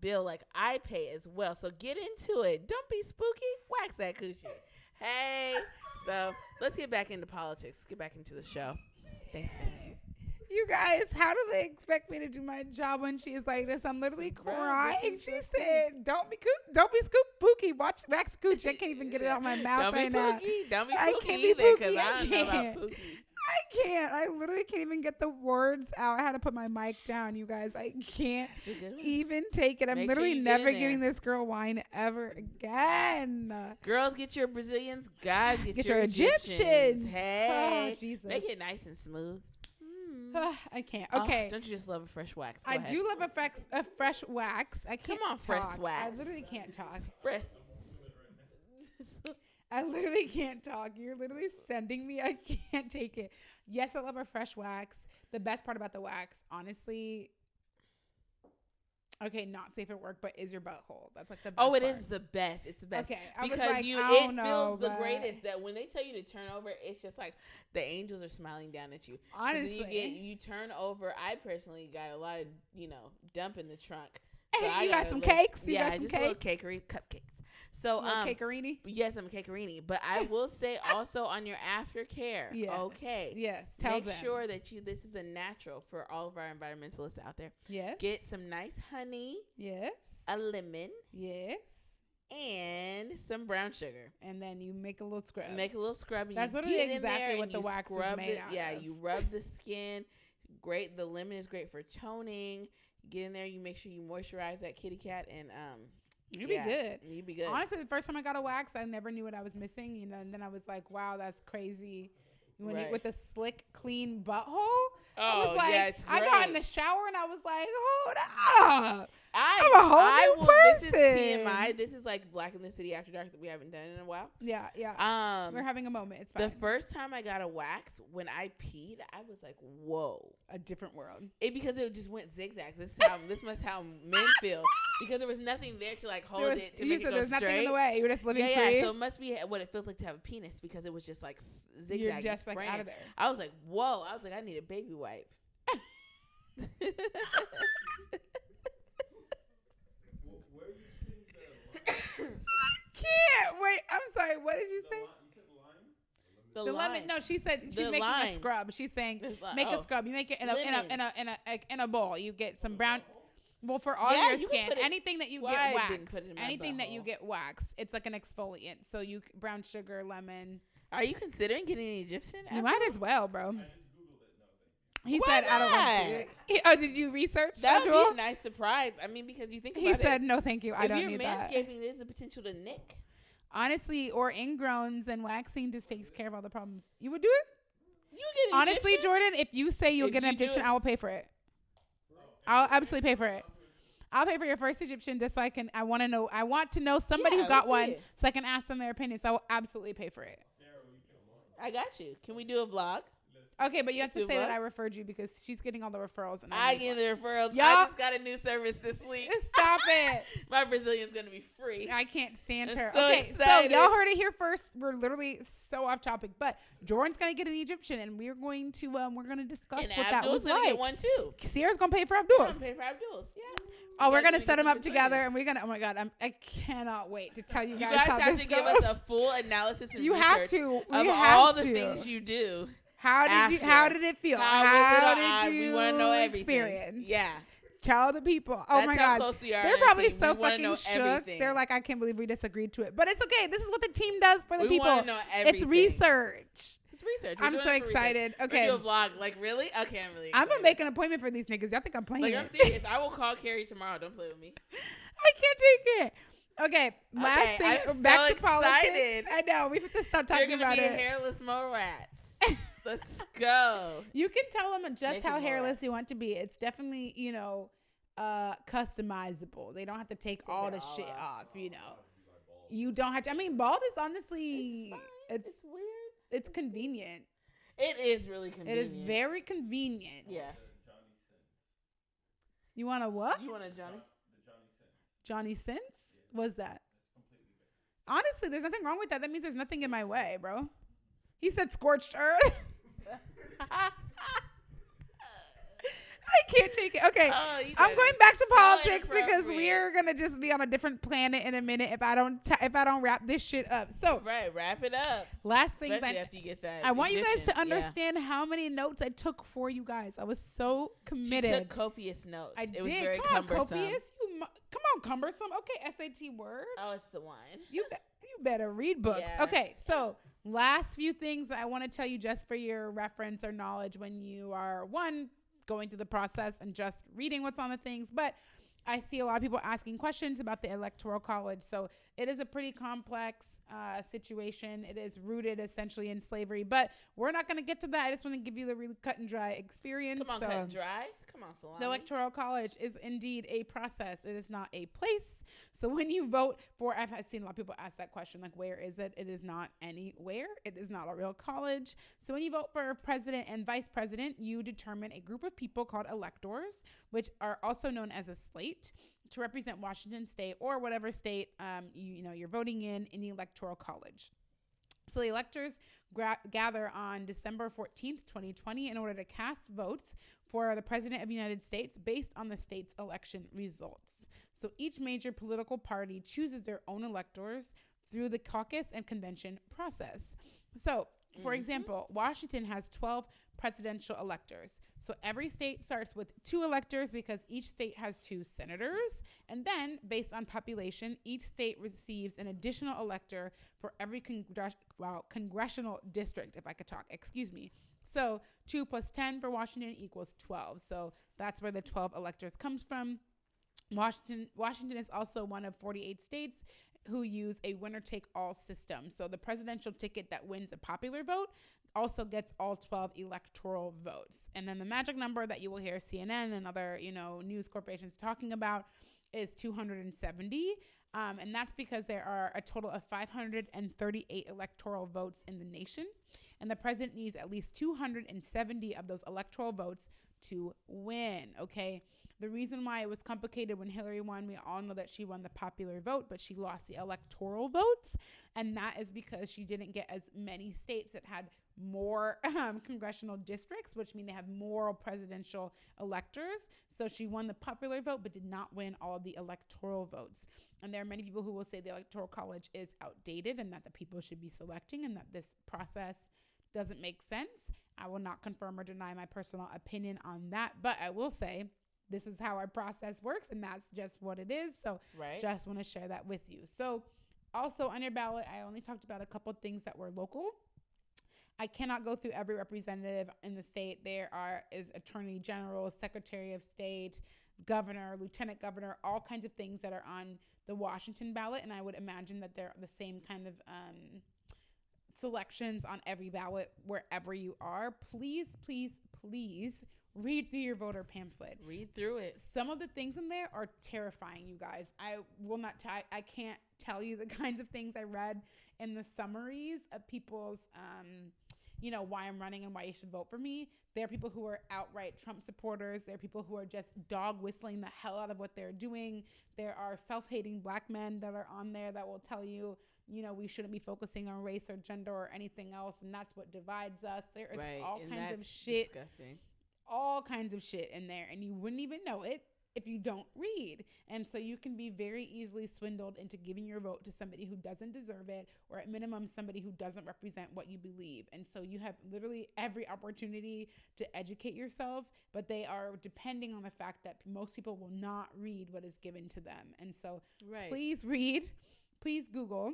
Speaker 2: bill like I pay as well. So get into it. Don't be spooky. Wax that coochie. Hey. So let's get back into politics. Get back into the show. Thanks, guys.
Speaker 1: You guys, how do they expect me to do my job when she is like this? I'm literally crying. She said, "Don't be spooky. Wax coochie." I can't even get it out of my mouth right now.
Speaker 2: Don't be spooky either, because I don't know about spooky.
Speaker 1: I can't. I literally can't even get the words out. I had to put my mic down, you guys. I can't even take it. I'm literally never giving this girl wine ever again.
Speaker 2: Girls, get your Brazilians. Guys, get your
Speaker 1: Egyptians.
Speaker 2: Hey.
Speaker 1: Oh, Jesus.
Speaker 2: Make it nice and smooth.
Speaker 1: I can't. Okay.
Speaker 2: Don't you just love a fresh wax?
Speaker 1: I do love a fresh wax. I can't
Speaker 2: Come on,
Speaker 1: talk.
Speaker 2: fresh wax.
Speaker 1: I literally can't talk.
Speaker 2: Fresh.
Speaker 1: I literally can't talk. You're literally sending me. I can't take it. Yes, I love a fresh wax. The best part about the wax, honestly, okay, not safe at work, but is your butthole. That's like the best part.
Speaker 2: Is the best. It's the best.
Speaker 1: Okay,
Speaker 2: because
Speaker 1: like,
Speaker 2: it feels the greatest that when they tell you to turn over, it's just like the angels are smiling down at you.
Speaker 1: Honestly.
Speaker 2: You turn over. I personally got a lot of, dump in the trunk. So
Speaker 1: you got some cakes?
Speaker 2: Yeah, I just a little cupcakes. So
Speaker 1: cakerini?
Speaker 2: Yes, I'm a cakerini. But I will say also on your aftercare. Yes. Okay.
Speaker 1: Yes.
Speaker 2: Make sure that this is a natural for all of our environmentalists out there.
Speaker 1: Yes.
Speaker 2: Get some nice honey.
Speaker 1: Yes.
Speaker 2: A lemon.
Speaker 1: Yes.
Speaker 2: And some brown sugar.
Speaker 1: And then you make a little scrub.
Speaker 2: And
Speaker 1: that's literally exactly what the wax is made out of.
Speaker 2: Yeah, you rub the skin. Great. The lemon is great for toning. Get in there. You make sure you moisturize that kitty cat and
Speaker 1: You'd be good.
Speaker 2: You'd be good.
Speaker 1: Honestly, the first time I got a wax, I never knew what I was missing. And then I was like, wow, that's crazy. With a slick, clean butthole. I was like,
Speaker 2: yeah, it's great.
Speaker 1: I got in the shower and I was like, hold up. I'm a whole new person.
Speaker 2: This is TMI. This is like Black in the City After Dark that we haven't done in a while.
Speaker 1: Yeah. We're having a moment. It's fine.
Speaker 2: The first time I got a wax, when I peed, I was like, "Whoa,
Speaker 1: a different world."
Speaker 2: Because it just went zigzags. This must how men feel, because there was nothing there to like hold it to make it go
Speaker 1: there's
Speaker 2: straight.
Speaker 1: Nothing in the way. You were just living free.
Speaker 2: So it must be what it feels like to have a penis, because it was just like zigzagging.
Speaker 1: You're just like out of there.
Speaker 2: I was like, "Whoa!" I was like, "I need a baby wipe."
Speaker 1: Can't wait. I'm sorry. What did you say?
Speaker 2: The
Speaker 1: lemon. No, she said she's making a scrub. She's saying make a scrub. You make it in a bowl. You get some brown. Well, for all your skin, anything that you get waxed, it's like an exfoliant. So brown sugar, lemon.
Speaker 2: Are you considering getting an Egyptian?
Speaker 1: You might as well, bro. He said, "I don't want to." Oh, did you research that?
Speaker 2: That would be a nice surprise. I mean, because you think about it.
Speaker 1: He said, "No, thank you. I don't need that."
Speaker 2: If you're manscaping, there's a potential to nick.
Speaker 1: Honestly, or ingrowns, and waxing just takes care of all the problems. You would do it?
Speaker 2: You would get an
Speaker 1: Honestly,
Speaker 2: Egyptian?
Speaker 1: Jordan, if you say you'll get an Egyptian, I will pay for it. I'll absolutely pay for it. I'll pay for your first Egyptian just so I can. I want to know somebody who got one, so I can ask them their opinion. So I will absolutely pay for it.
Speaker 2: I got you. Can we do a vlog?
Speaker 1: Okay, but you have to say that I referred you, because she's getting all the referrals. And
Speaker 2: I get the referrals.
Speaker 1: Y'all,
Speaker 2: I just got a new service this week.
Speaker 1: Stop it.
Speaker 2: My Brazilian's going to be free.
Speaker 1: I can't stand her.
Speaker 2: So
Speaker 1: okay,
Speaker 2: excited.
Speaker 1: So y'all heard it here first. We're literally so off topic, but Jordan's going to get an Egyptian, and we're going to discuss
Speaker 2: and
Speaker 1: what
Speaker 2: Abdul's
Speaker 1: that was like.
Speaker 2: Get one too.
Speaker 1: Sierra's going to pay for Abdul's.
Speaker 2: I'm going to pay for Abdul's. Yeah.
Speaker 1: Oh, we're going to set them up together, and we're going to, oh my God, I cannot wait to tell you guys how this goes.
Speaker 2: You guys have to give us a full analysis and research
Speaker 1: have to.
Speaker 2: of all the things you do. How did
Speaker 1: it feel?
Speaker 2: How did you we want to know everything.
Speaker 1: Experience?
Speaker 2: Yeah.
Speaker 1: Tell the people. Oh my God.
Speaker 2: They're
Speaker 1: probably so fucking shook. Everything. They're like, I can't believe we disagreed to it. But it's okay. This is what the team does for the people.
Speaker 2: We want to know everything.
Speaker 1: It's research.
Speaker 2: It's research.
Speaker 1: I'm so excited. Okay.
Speaker 2: We're doing a vlog. Like, really? Okay, I'm really excited.
Speaker 1: I'm going to make an appointment for these niggas. Y'all think I'm playing?
Speaker 2: Like, I'm serious. I will call Carrie tomorrow. Don't play with me.
Speaker 1: I can't take it. Okay, last thing. Back to politics. I know. We have to stop talking about it.
Speaker 2: You're going to be hairless mole rats. Let's go.
Speaker 1: You can tell them just how hairless you want to be. It's definitely, customizable. They don't have to take all the shit off, You don't have to. I mean, bald is honestly, it's weird. It's convenient.
Speaker 2: It is really convenient.
Speaker 1: It is very convenient.
Speaker 2: Yes.
Speaker 1: You want a what?
Speaker 2: You want a Johnny?
Speaker 1: Johnny Sins? What's that? Honestly, there's nothing wrong with that. That means there's nothing in my way, bro. He said scorched earth. I can't take it. Okay, I'm going back to politics because we're gonna just be on a different planet in a minute if I don't wrap this shit up. So
Speaker 2: wrap it up.
Speaker 1: Last thing,
Speaker 2: after you get that.
Speaker 1: I want you guys to understand how many notes I took for you guys. I was so committed.
Speaker 2: She took copious notes.
Speaker 1: I did.
Speaker 2: It was very
Speaker 1: Come on,
Speaker 2: cumbersome.
Speaker 1: copious. Come on, cumbersome. Okay, SAT word.
Speaker 2: Oh, it's the one.
Speaker 1: You better read books.
Speaker 2: Yeah.
Speaker 1: Okay, so last few things I want to tell you just for your reference or knowledge when you are going through the process and just reading what's on the things. But I see a lot of people asking questions about the Electoral College. So it is a pretty complex situation. It is rooted essentially in slavery, but we're not going to get to that. I just want to give you the really cut and dry experience.
Speaker 2: Come on, cut and dry. Come on, Salami.
Speaker 1: The Electoral College is indeed a process. It is not a place. So when you vote for, I've seen a lot of people ask that question, like, where is it? It is not anywhere. It is not a real college. So when you vote for president and vice president, you determine a group of people called electors, which are also known as a slate, to represent Washington state or whatever state you're voting in the Electoral College. So the electors gather on December 14th, 2020 in order to cast votes for the President of the United States based on the state's election results. So each major political party chooses their own electors through the caucus and convention process. So, for example, Washington has 12 presidential electors. So every state starts with 2 electors because each state has 2 senators. And then, based on population, each state receives an additional elector for every congressional district, if I could talk. Excuse me. So 2 plus 10 for Washington equals 12. So that's where the 12 electors comes from. Washington is also one of 48 states who use a winner-take-all system. So the presidential ticket that wins a popular vote also gets all 12 electoral votes. And then the magic number that you will hear CNN and other, news corporations talking about is 270. And that's because there are a total of 538 electoral votes in the nation. And the president needs at least 270 of those electoral votes to win. Okay. The reason why it was complicated when Hillary won, we all know that she won the popular vote, but she lost the electoral votes. And that is because she didn't get as many states that had more congressional districts, which mean they have more presidential electors. So she won the popular vote, but did not win all the electoral votes. And there are many people who will say the Electoral College is outdated and that the people should be selecting and that this process doesn't make sense. I will not confirm or deny my personal opinion on that, but I will say this is how our process works and that's just what it is. So just want to share that with you. So also on your ballot, I only talked about a couple of things that were local. I cannot go through every representative in the state. There is attorney general, secretary of state, governor, lieutenant governor, all kinds of things that are on the Washington ballot. And I would imagine that they're the same kind of selections on every ballot wherever you are. Please, please, please read through your voter pamphlet.
Speaker 2: Read through it.
Speaker 1: Some of the things in there are terrifying, you guys. I will not. I can't tell you the kinds of things I read in the summaries of people's, why I'm running and why you should vote for me. There are people who are outright Trump supporters. There are people who are just dog whistling the hell out of what they're doing. There are self-hating black men that are on there that will tell you, we shouldn't be focusing on race or gender or anything else, and that's what divides us. There is all kinds of shit.
Speaker 2: Disgusting.
Speaker 1: All kinds of shit in there, and you wouldn't even know it if you don't read. And so you can be very easily swindled into giving your vote to somebody who doesn't deserve it, or at minimum somebody who doesn't represent what you believe. And so you have literally every opportunity to educate yourself, but they are depending on the fact that most people will not read what is given to them. And so please read, please Google.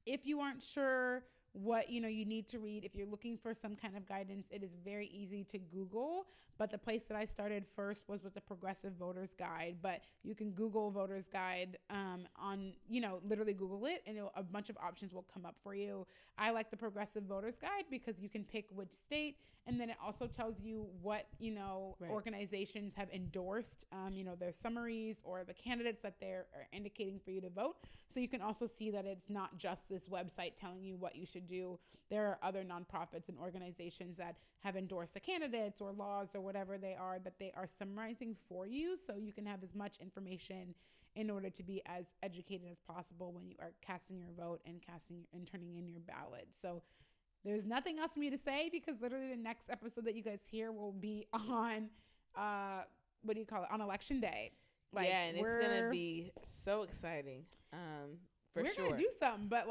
Speaker 1: If you aren't sure what you need to read, if you're looking for some kind of guidance, it is very easy to Google. But the place that I started first was with the Progressive Voters Guide. But you can Google Voters Guide on, literally Google it, and a bunch of options will come up for you. I like the Progressive Voters Guide because you can pick which state, and then it also tells you what, organizations have endorsed, their summaries or the candidates that they're indicating for you to vote. So you can also see that it's not just this website telling you what you should do. There are other nonprofits and organizations that have endorsed the candidates or laws or whatever they are that they are summarizing for you, so you can have as much information in order to be as educated as possible when you are casting your vote and turning in your ballot. So there's nothing else for me to say, because literally the next episode that you guys hear will be on on election day.
Speaker 2: And it's gonna be so exciting. We're
Speaker 1: gonna do something, but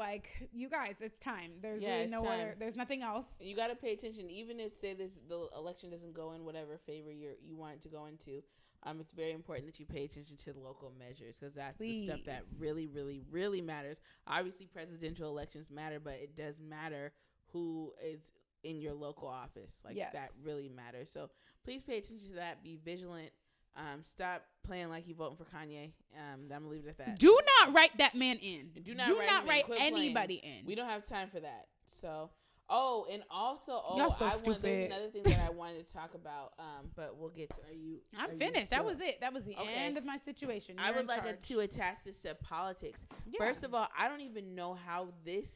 Speaker 1: you guys, it's time. There's really there's nothing else.
Speaker 2: You got to pay attention, even if the election doesn't go in whatever favor you want it to go into. It's very important that you pay attention to the local measures, because that's the stuff that really, really, really matters. Obviously, presidential elections matter, but it does matter who is in your local office. That really matters. So please pay attention to that. Be vigilant. Stop playing like you're voting for Kanye. I'm gonna leave it at that.
Speaker 1: Do not write that man in. Do not write anybody in.
Speaker 2: We don't have time for that. So, there's another thing that I wanted to talk about. But we'll get to.
Speaker 1: I'm finished. That was it. That was the end of my situation.
Speaker 2: I would like to attach this to politics. Yeah. First of all, I don't even know how this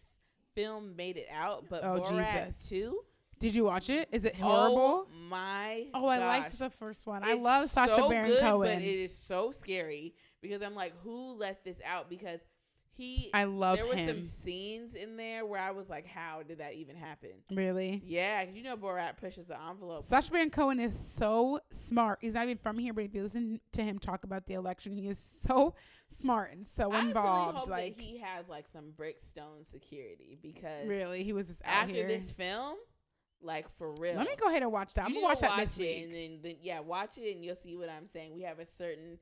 Speaker 2: film made it out, but Borat 2.
Speaker 1: Did you watch it? Is it horrible?
Speaker 2: Oh my gosh.
Speaker 1: I liked the first one. I love Sacha Baron Cohen.
Speaker 2: But it is so scary, because I'm like, who let this out? Because
Speaker 1: I love him.
Speaker 2: There were some scenes in there where I was like, how did that even happen?
Speaker 1: Really?
Speaker 2: Yeah, Borat pushes the envelope.
Speaker 1: Sacha Baron Cohen is so smart. He's not even from here, but if you listen to him talk about the election, he is so smart and so involved.
Speaker 2: I really hope that he has some Brickstone security, because
Speaker 1: really, he was just out
Speaker 2: after this film. For real.
Speaker 1: Let me go ahead and watch that. I'm going to watch that this week.
Speaker 2: And then watch it and you'll see what I'm saying. We have a certain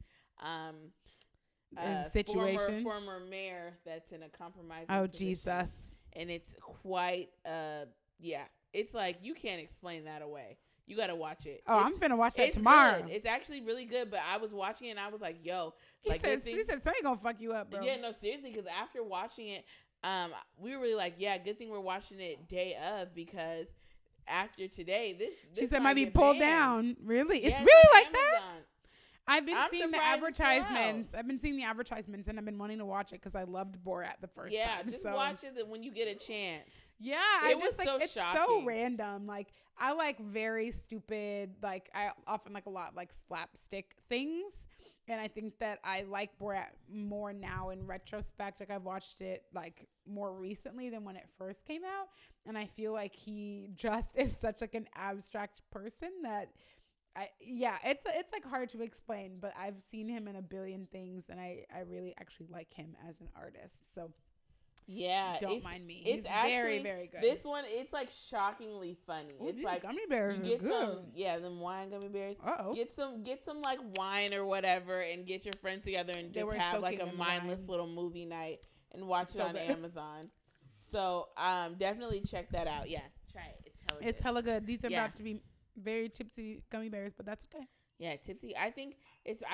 Speaker 1: situation.
Speaker 2: Former mayor that's in a compromising position.
Speaker 1: Jesus.
Speaker 2: And it's quite, it's you can't explain that away. You got to watch it.
Speaker 1: I'm going to watch that tomorrow.
Speaker 2: Good. It's actually really good, but I was watching it and I was like, yo.
Speaker 1: He said something going to fuck you up, bro.
Speaker 2: Yeah, no, seriously, because after watching it, we were really good thing we're watching it day of, because after today, this
Speaker 1: she said might be pulled down. Really? It's really like Amazon. I've been seeing the advertisements. I've been seeing the advertisements, and I've been wanting to watch it because I loved Borat the first time.
Speaker 2: Yeah, just watch it when you get a chance.
Speaker 1: Yeah,
Speaker 2: it was so
Speaker 1: it's
Speaker 2: shocking.
Speaker 1: So random. Like, I like very stupid. Like, I often like a lot like slapstick things, and I think that I like Borat more now in retrospect. Like, I've watched it like more recently than when it first came out, and I feel like he just is such like an abstract person that. It's like hard to explain, but I've seen him in a billion things, and I really actually like him as an artist. So
Speaker 2: yeah,
Speaker 1: don't mind me.
Speaker 2: It's
Speaker 1: He's actually very, very good.
Speaker 2: This one, it's like shockingly funny.
Speaker 1: Ooh,
Speaker 2: it's like
Speaker 1: gummy bears
Speaker 2: you get
Speaker 1: are good.
Speaker 2: them wine gummy bears.
Speaker 1: Uh-oh.
Speaker 2: Get some like wine or whatever, and get your friends together and just have like a mindless little movie night and watch it on Amazon. So definitely check that out. Yeah, try it. It's hella good.
Speaker 1: These are about to be very tipsy gummy bears, but that's okay.
Speaker 2: Yeah, tipsy. I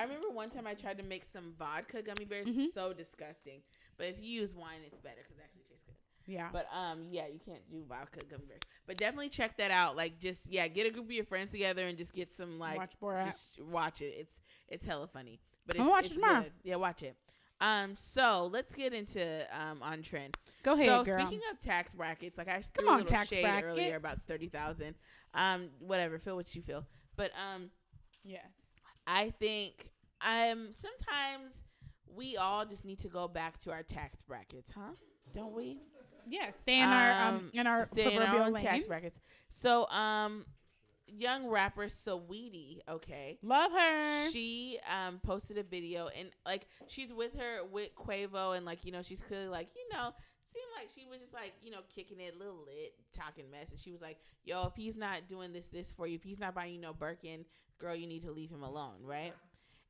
Speaker 2: remember one time I tried to make some vodka gummy bears. So disgusting. But if you use wine, it's better because it actually tastes good.
Speaker 1: Yeah.
Speaker 2: But you can't do vodka gummy bears. But definitely check that out. Like, just get a group of your friends together and just get some like
Speaker 1: watch Borat.
Speaker 2: Just watch it. It's hella funny. But
Speaker 1: I'm watching tomorrow.
Speaker 2: Yeah, watch it. So let's get into on trend.
Speaker 1: Go ahead, girl.
Speaker 2: Speaking of tax brackets, like I threw a little shade earlier about 30,000. Whatever, feel what you feel. But
Speaker 1: yes,
Speaker 2: I think sometimes we all just need to go back to our tax brackets, huh? Don't we?
Speaker 1: Yeah, stay in our proverbial
Speaker 2: tax brackets. So young rapper Saweetie, okay,
Speaker 1: love her.
Speaker 2: She posted a video, and like she's with Quavo, and like she's clearly like seemed like she was just like kicking it a little lit, talking mess, and she was like, yo, if he's not doing this for you, if he's not buying you no Birkin, girl, you need to leave him alone, right?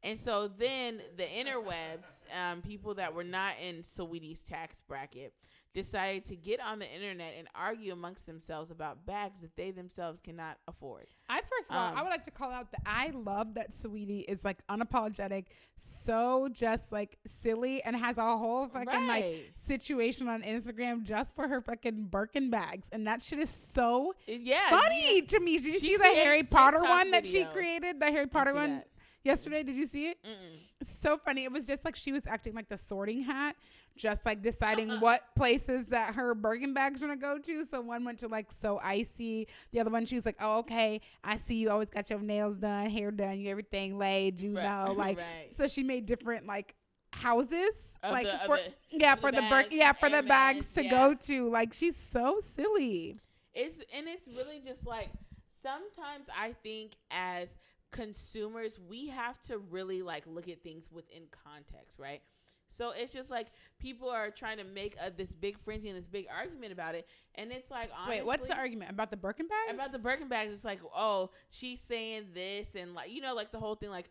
Speaker 2: And so then the interwebs, people that were not in Saweetie's tax bracket, decided to get on the internet and argue amongst themselves about bags that they themselves cannot afford.
Speaker 1: First of all, I would like to call out that I love that Saweetie is like unapologetic, so just like silly, and has a whole fucking like situation on Instagram just for her fucking Birkin bags, and that shit is so funny to me. Did you see the Harry Potter one that she created? The Harry Potter one. Yesterday, did you see it? It's so funny. It was just like she was acting like the Sorting Hat, just like deciding what places that her Birkin bags were gonna go to. So one went to like So Icy. The other one, she was like, "Oh, okay, I see you always got your nails done, hair done, you everything laid, you know." Like, so she made different like houses, for the bags to go to. Like, she's so silly.
Speaker 2: It's really just like sometimes I think as consumers, we have to really like look at things within context, right? So it's just like people are trying to make this big frenzy and this big argument about it, and it's like, honestly,
Speaker 1: wait, what's the argument about the Birkin bags?
Speaker 2: About the Birkin bags, it's like, oh, she's saying this, and like like the whole thing, like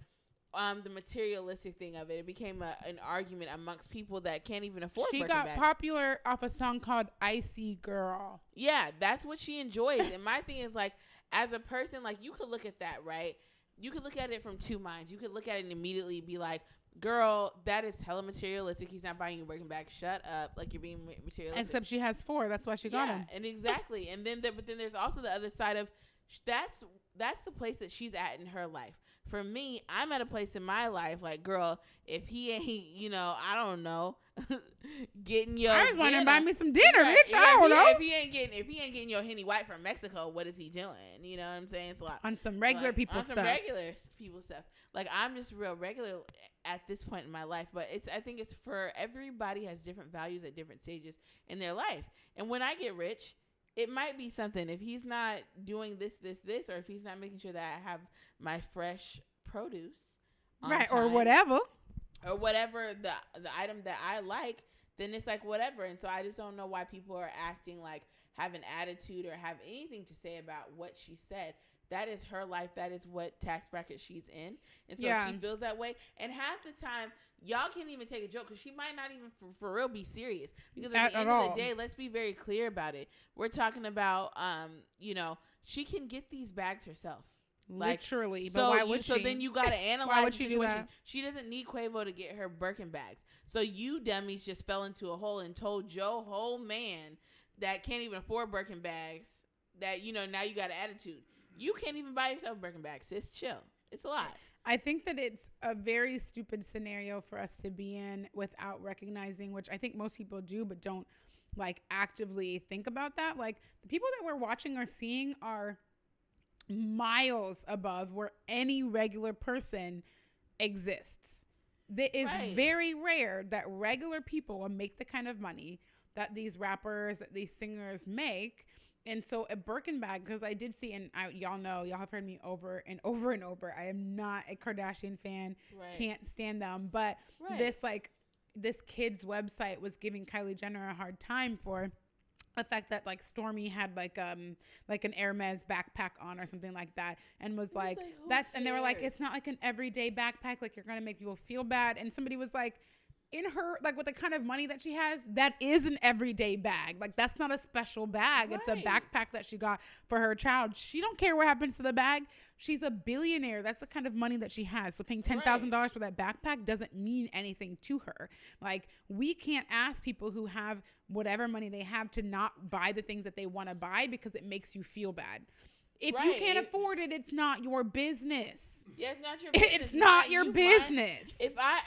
Speaker 2: the materialistic thing of it. It became an argument amongst people that can't even afford.
Speaker 1: She
Speaker 2: Birkin
Speaker 1: got
Speaker 2: bags.
Speaker 1: popular off a song called "Icy Girl."
Speaker 2: Yeah, that's what she enjoys. And my thing is like, as a person, like you could look at that, right? You could look at it from two minds. You could look at it and immediately be like, girl, that is hella materialistic. He's not buying you a Birkin bag. Shut up. Like, you're being materialistic.
Speaker 1: Except she has 4. That's why she got him.
Speaker 2: And exactly. And then but then there's also the other side of that's the place that she's at in her life. For me, I'm at a place in my life like, girl, if he ain't, I don't know, getting your
Speaker 1: I was wondering buy me some dinner, bitch. I don't know.
Speaker 2: If he ain't getting your Henny White from Mexico, what is he doing? You know what I'm saying? It's a lot.
Speaker 1: On some regular people stuff.
Speaker 2: Like, I'm just real regular at this point in my life, but I think it's for everybody has different values at different stages in their life. And when I get rich, it might be something. If he's not doing this, or if he's not making sure that I have my fresh produce on
Speaker 1: right,
Speaker 2: time,
Speaker 1: or whatever
Speaker 2: the item that I like, then it's like whatever. And so I just don't know why people are acting like have an attitude or have anything to say about what she said. That is her life. That is what tax bracket she's in. And so she feels that way. And half the time, y'all can't even take a joke because she might not even for real be serious. Because at the end of the day, let's be very clear about it. We're talking about, she can get these bags herself.
Speaker 1: Literally.
Speaker 2: But
Speaker 1: why would she?
Speaker 2: So then you got to analyze the situation. She doesn't need Quavo to get her Birkin bags. So you dummies just fell into a hole and told Joe whole man that can't even afford Birkin bags that, now you got an attitude. You can't even buy yourself a Birkin bag, sis. Chill. It's a lot.
Speaker 1: I think that it's a very stupid scenario for us to be in without recognizing, which I think most people do, but don't like actively think about that. Like the people that we're watching or seeing are miles above where any regular person exists. It is very rare that regular people will make the kind of money that these rappers, that these singers make. And so a Birkin bag, because I did see, and y'all know, y'all have heard me over and over and over, I am not a Kardashian fan, can't stand them. But this kid's website was giving Kylie Jenner a hard time for the fact that like Stormy had like an Hermes backpack on or something like that, and was like that's, and they were like, it's not like an everyday backpack, like you're gonna make people feel bad. And somebody was like, in her, like with the kind of money that she has, that is an everyday bag. Like that's not a special bag. It's a backpack that she got for her child. She don't care what happens to the bag. She's a billionaire. That's the kind of money that she has. So paying $10,000 for that backpack doesn't mean anything to her. Like we can't ask people who have whatever money they have to not buy the things that they want to buy because it makes you feel bad. If you can't afford it, it's not your business.
Speaker 2: Yeah, it's not your business.
Speaker 1: It's not your business.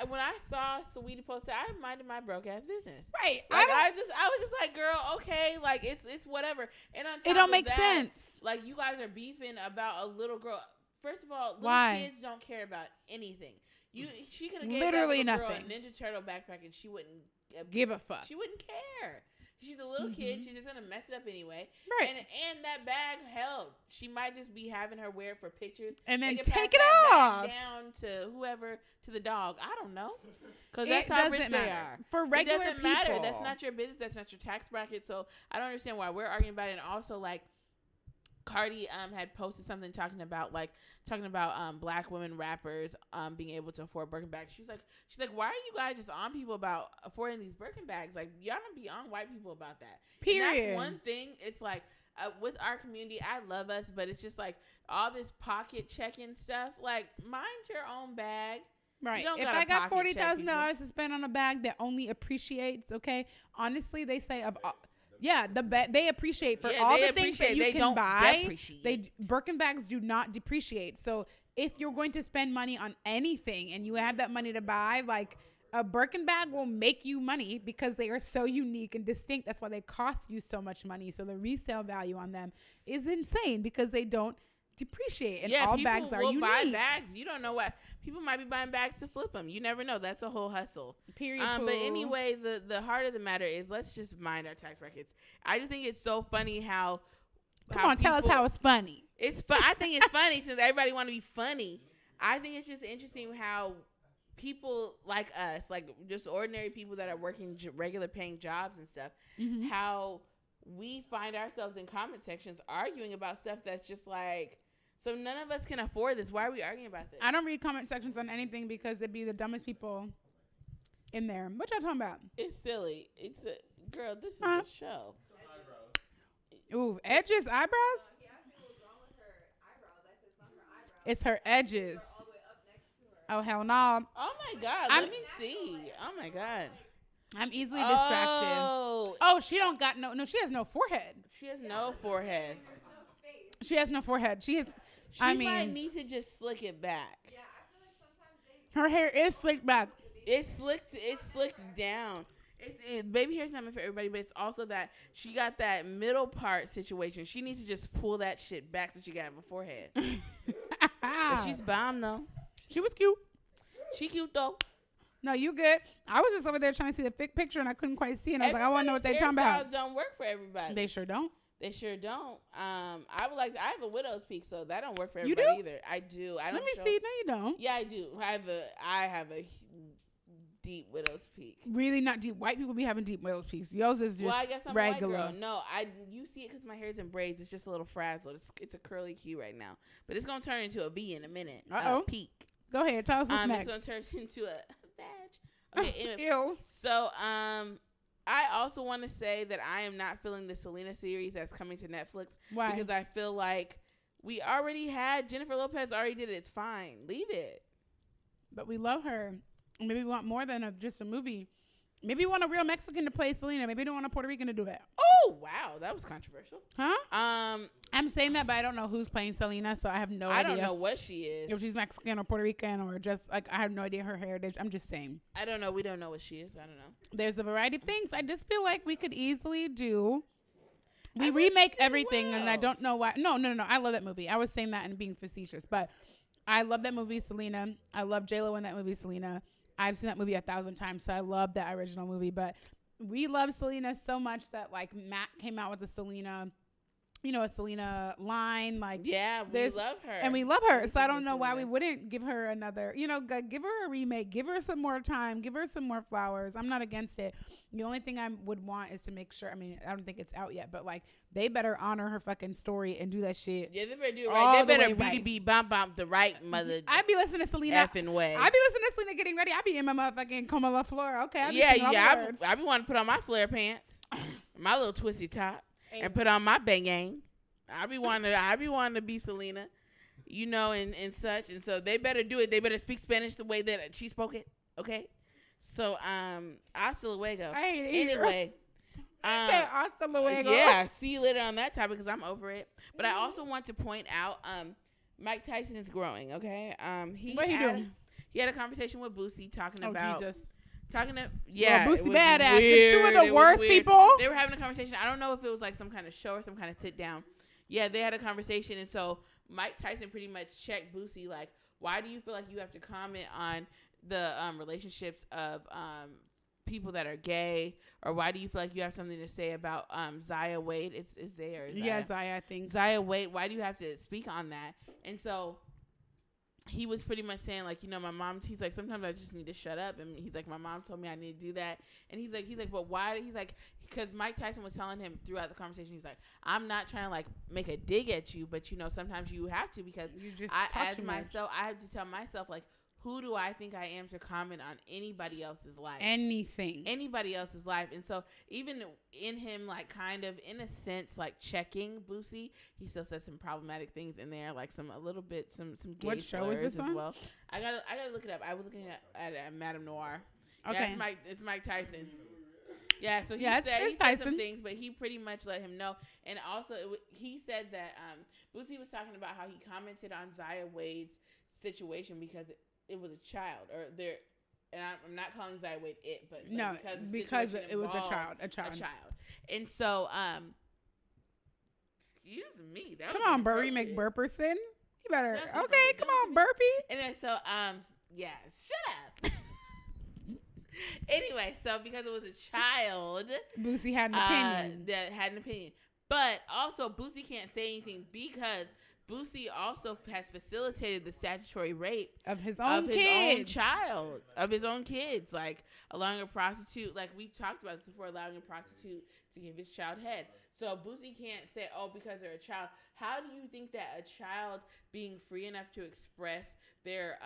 Speaker 2: When I saw Saweetie post it, I minded my broke ass business.
Speaker 1: Right.
Speaker 2: Like I was just like, girl, okay, like it's whatever. And on top
Speaker 1: it don't make sense.
Speaker 2: Like you guys are beefing about a little girl. First of all, little kids don't care about anything. She could have gave
Speaker 1: literally
Speaker 2: that little
Speaker 1: nothing.
Speaker 2: girl a Ninja Turtle backpack and she wouldn't
Speaker 1: give a fuck.
Speaker 2: She wouldn't care. She's a little kid. She's just gonna mess it up anyway.
Speaker 1: Right.
Speaker 2: And that bag held. She might just be having her wear it for pictures
Speaker 1: and then
Speaker 2: take
Speaker 1: it off
Speaker 2: down to whoever, to the dog. I don't know, because that's how rich they are.
Speaker 1: For regular
Speaker 2: it doesn't
Speaker 1: people,
Speaker 2: matter. That's not your business. That's not your tax bracket. So I don't understand why we're arguing about it. And also, like, Cardi had posted something talking about black women rappers being able to afford Birkin bags. She's like, why are you guys just on people about affording these Birkin bags? Like, y'all don't be on white people about that.
Speaker 1: Period.
Speaker 2: And that's one thing. It's like with our community, I love us, but it's just like all this pocket checking stuff. Like, mind your own bag.
Speaker 1: Right. If I got $40,000 to spend on a bag that only appreciates, okay, honestly, they say they appreciate for all the things that you can buy. Birkin bags do not depreciate. So if you're going to spend money on anything and you have that money to buy, like a Birkin bag will make you money because they are so unique and distinct. That's why they cost you so much money. So the resale value on them is insane because they don't depreciate, and all bags are unique.
Speaker 2: Buy bags. You don't know what people might be buying bags to flip them. You never know. That's a whole hustle.
Speaker 1: Period.
Speaker 2: But anyway, the heart of the matter is, let's just mind our tax brackets. I just think it's so funny how.
Speaker 1: Come on, tell us how it's funny.
Speaker 2: It's fun. I think it's funny since everybody want to be funny. I think it's just interesting how people like us, like just ordinary people that are working regular paying jobs and stuff, how we find ourselves in comment sections arguing about stuff that's just like. So none of us can afford this. Why are we arguing about this?
Speaker 1: I don't read comment sections on anything because it'd be the dumbest people in there. What y'all talking about?
Speaker 2: It's silly. Girl, this is a show.
Speaker 1: Ooh, edges, eyebrows?
Speaker 3: He asked me what was wrong with her eyebrows. I said it's not her eyebrows.
Speaker 1: It's her edges.
Speaker 3: All the way up next to her.
Speaker 1: Oh, hell no.
Speaker 2: Oh, my God. Let me see. Oh, my God.
Speaker 1: I'm easily distracted. Oh, she don't got no, she has no forehead.
Speaker 2: She has no forehead.
Speaker 1: She has no forehead. She
Speaker 2: might need to just slick it back.
Speaker 3: Yeah, I feel like sometimes they.
Speaker 1: Her hair is slicked back.
Speaker 2: It's slicked down. Baby hair's not meant for everybody, but it's also that she got that middle part situation. She needs to just pull that shit back so she got a forehead. But she's bomb though.
Speaker 1: She was cute.
Speaker 2: She cute though.
Speaker 1: No, you good. I was just over there trying to see the picture and I couldn't quite see, and I was like, I want to know what they're talking about.
Speaker 2: Hairstyles don't work for everybody.
Speaker 1: They sure don't.
Speaker 2: They sure don't. I have a widow's peak, so that don't work for everybody either. I do. I don't.
Speaker 1: Let me see. No, you don't.
Speaker 2: Yeah, I do. I have a deep widow's peak.
Speaker 1: Really not deep. White people be having deep widow's peaks. Yours is just
Speaker 2: I guess I'm
Speaker 1: regular.
Speaker 2: A white girl. No, you see it because my hair's in braids. It's just a little frazzled. It's a curly Q right now, but it's gonna turn into a V in a minute. Peak.
Speaker 1: Go ahead. Tell us what's next.
Speaker 2: It's gonna turn into a badge. Okay. Anyway.
Speaker 1: Ew.
Speaker 2: So I also want to say that I am not feeling the Selena series that's coming to Netflix.
Speaker 1: Why?
Speaker 2: Because I feel like we already had Jennifer Lopez already did it. It's fine. Leave it.
Speaker 1: But we love her. Maybe we want more than just a movie. Maybe you want a real Mexican to play Selena. Maybe you don't want a Puerto Rican to do that.
Speaker 2: Oh, wow. That was controversial.
Speaker 1: Huh? I'm saying that, but I don't know who's playing Selena, so I have no idea.
Speaker 2: I don't know what she is.
Speaker 1: If she's Mexican or Puerto Rican or just, like, I have no idea her heritage. I'm just saying.
Speaker 2: I don't know. We don't know what she is. I don't know.
Speaker 1: There's a variety of things. I just feel like we could easily do. We remake everything, and I don't know why. No. I love that movie. I was saying that and being facetious, but I love that movie, Selena. I love J-Lo in that movie, Selena. I've seen that movie 1,000 times, so I love that original movie. But we love Selena so much that, like, Matt came out with a Selena line. Like,
Speaker 2: yeah, we love her.
Speaker 1: And we love her. So I don't know why we wouldn't give her another, give her a remake, give her some more time, give her some more flowers. I'm not against it. The only thing I would want is to make sure, I mean, I don't think it's out yet, but, like, they better honor her fucking story and do that shit.
Speaker 2: Yeah, they better do it right. They better BDB bump the right mother.
Speaker 1: I'd be listening to Selena
Speaker 2: effing way.
Speaker 1: I'd be listening to Selena getting ready. I'd be in my motherfucking Como La Flor. Okay.
Speaker 2: I be wanting to put on my flare pants, my little twisty top, and put on my bang. I be wanting to be Selena, and such. And so they better do it. They better speak Spanish the way that she spoke it. Okay. So hasta luego. Anyway.
Speaker 1: Hasta luego.
Speaker 2: Yeah, see you later on that topic because I'm over it. But I also want to point out, Mike Tyson is growing. Okay.
Speaker 1: What he doing?
Speaker 2: He had a conversation with Boosie talking about.
Speaker 1: Jesus.
Speaker 2: Boosie
Speaker 1: badass.
Speaker 2: Weird.
Speaker 1: The two of the worst people.
Speaker 2: They were having a conversation. I don't know if it was like some kind of show or some kind of sit down. Yeah, they had a conversation, and so Mike Tyson pretty much checked Boosie like, why do you feel like you have to comment on the relationships of people that are gay, or why do you feel like you have something to say about Zaya Wade? It's Zaya or Zaya?
Speaker 1: Yeah, Zaya, I think.
Speaker 2: Zaya Wade. Why do you have to speak on that? And so he was pretty much saying like, my mom. He's like, sometimes I just need to shut up, and he's like, my mom told me I need to do that, and he's like, but why? He's like, because Mike Tyson was telling him throughout the conversation, he's like, I'm not trying to like make a dig at you, but sometimes you have to because I have to tell myself like, who do I think I am to comment on anybody else's life? Anybody else's life. And so even in him, like kind of in a sense, like checking Boosie, he still says some problematic things in there, like some gay slurs as well. I gotta look it up. I was looking at Madame Noir.
Speaker 1: Okay.
Speaker 2: Yeah, it's Mike Tyson. Yeah, so he said some things, but he pretty much let him know. And also, he said that Boosie was talking about how he commented on Zaya Wade's situation because it was a child, and I'm not calling Zaya Wade it, but
Speaker 1: no, because it was a child.
Speaker 2: And so, excuse me.
Speaker 1: Come on, Burry McBurperson. You better. Okay, come on, Burpee.
Speaker 2: And so, shut up. Anyway, so because it was a child,
Speaker 1: Boosie had an opinion.
Speaker 2: That had an opinion, but also Boosie can't say anything because Boosie also has facilitated the statutory rape
Speaker 1: of his own child,
Speaker 2: of his own kids, like allowing a prostitute, like we've talked about this before, allowing a prostitute to give his child head. So Boosie can't say, because they're a child. How do you think that a child being free enough to express their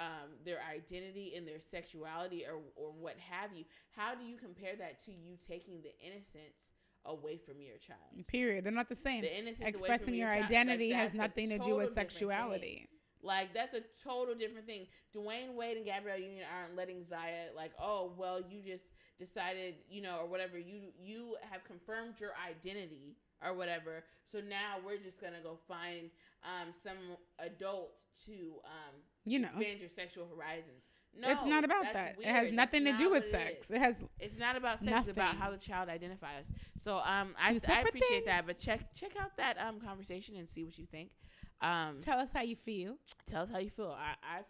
Speaker 2: identity and their sexuality or what have you, how do you compare that to you taking the innocence away from your child?
Speaker 1: Period. They're not the same. Expressing your identity has nothing to do with sexuality.
Speaker 2: Like, that's a total different thing. Dwayne Wade and Gabrielle Union aren't letting Zaya, like, you just decided, or whatever. You have confirmed your identity or whatever. So now we're just going to go find some adult to expand your sexual horizons. No,
Speaker 1: it's not about that. Weird. It has nothing to do with sex.
Speaker 2: It's not about sex. It's about how the child identifies. So I appreciate that. But check out that conversation and see what you think.
Speaker 1: Tell us how you feel.
Speaker 2: I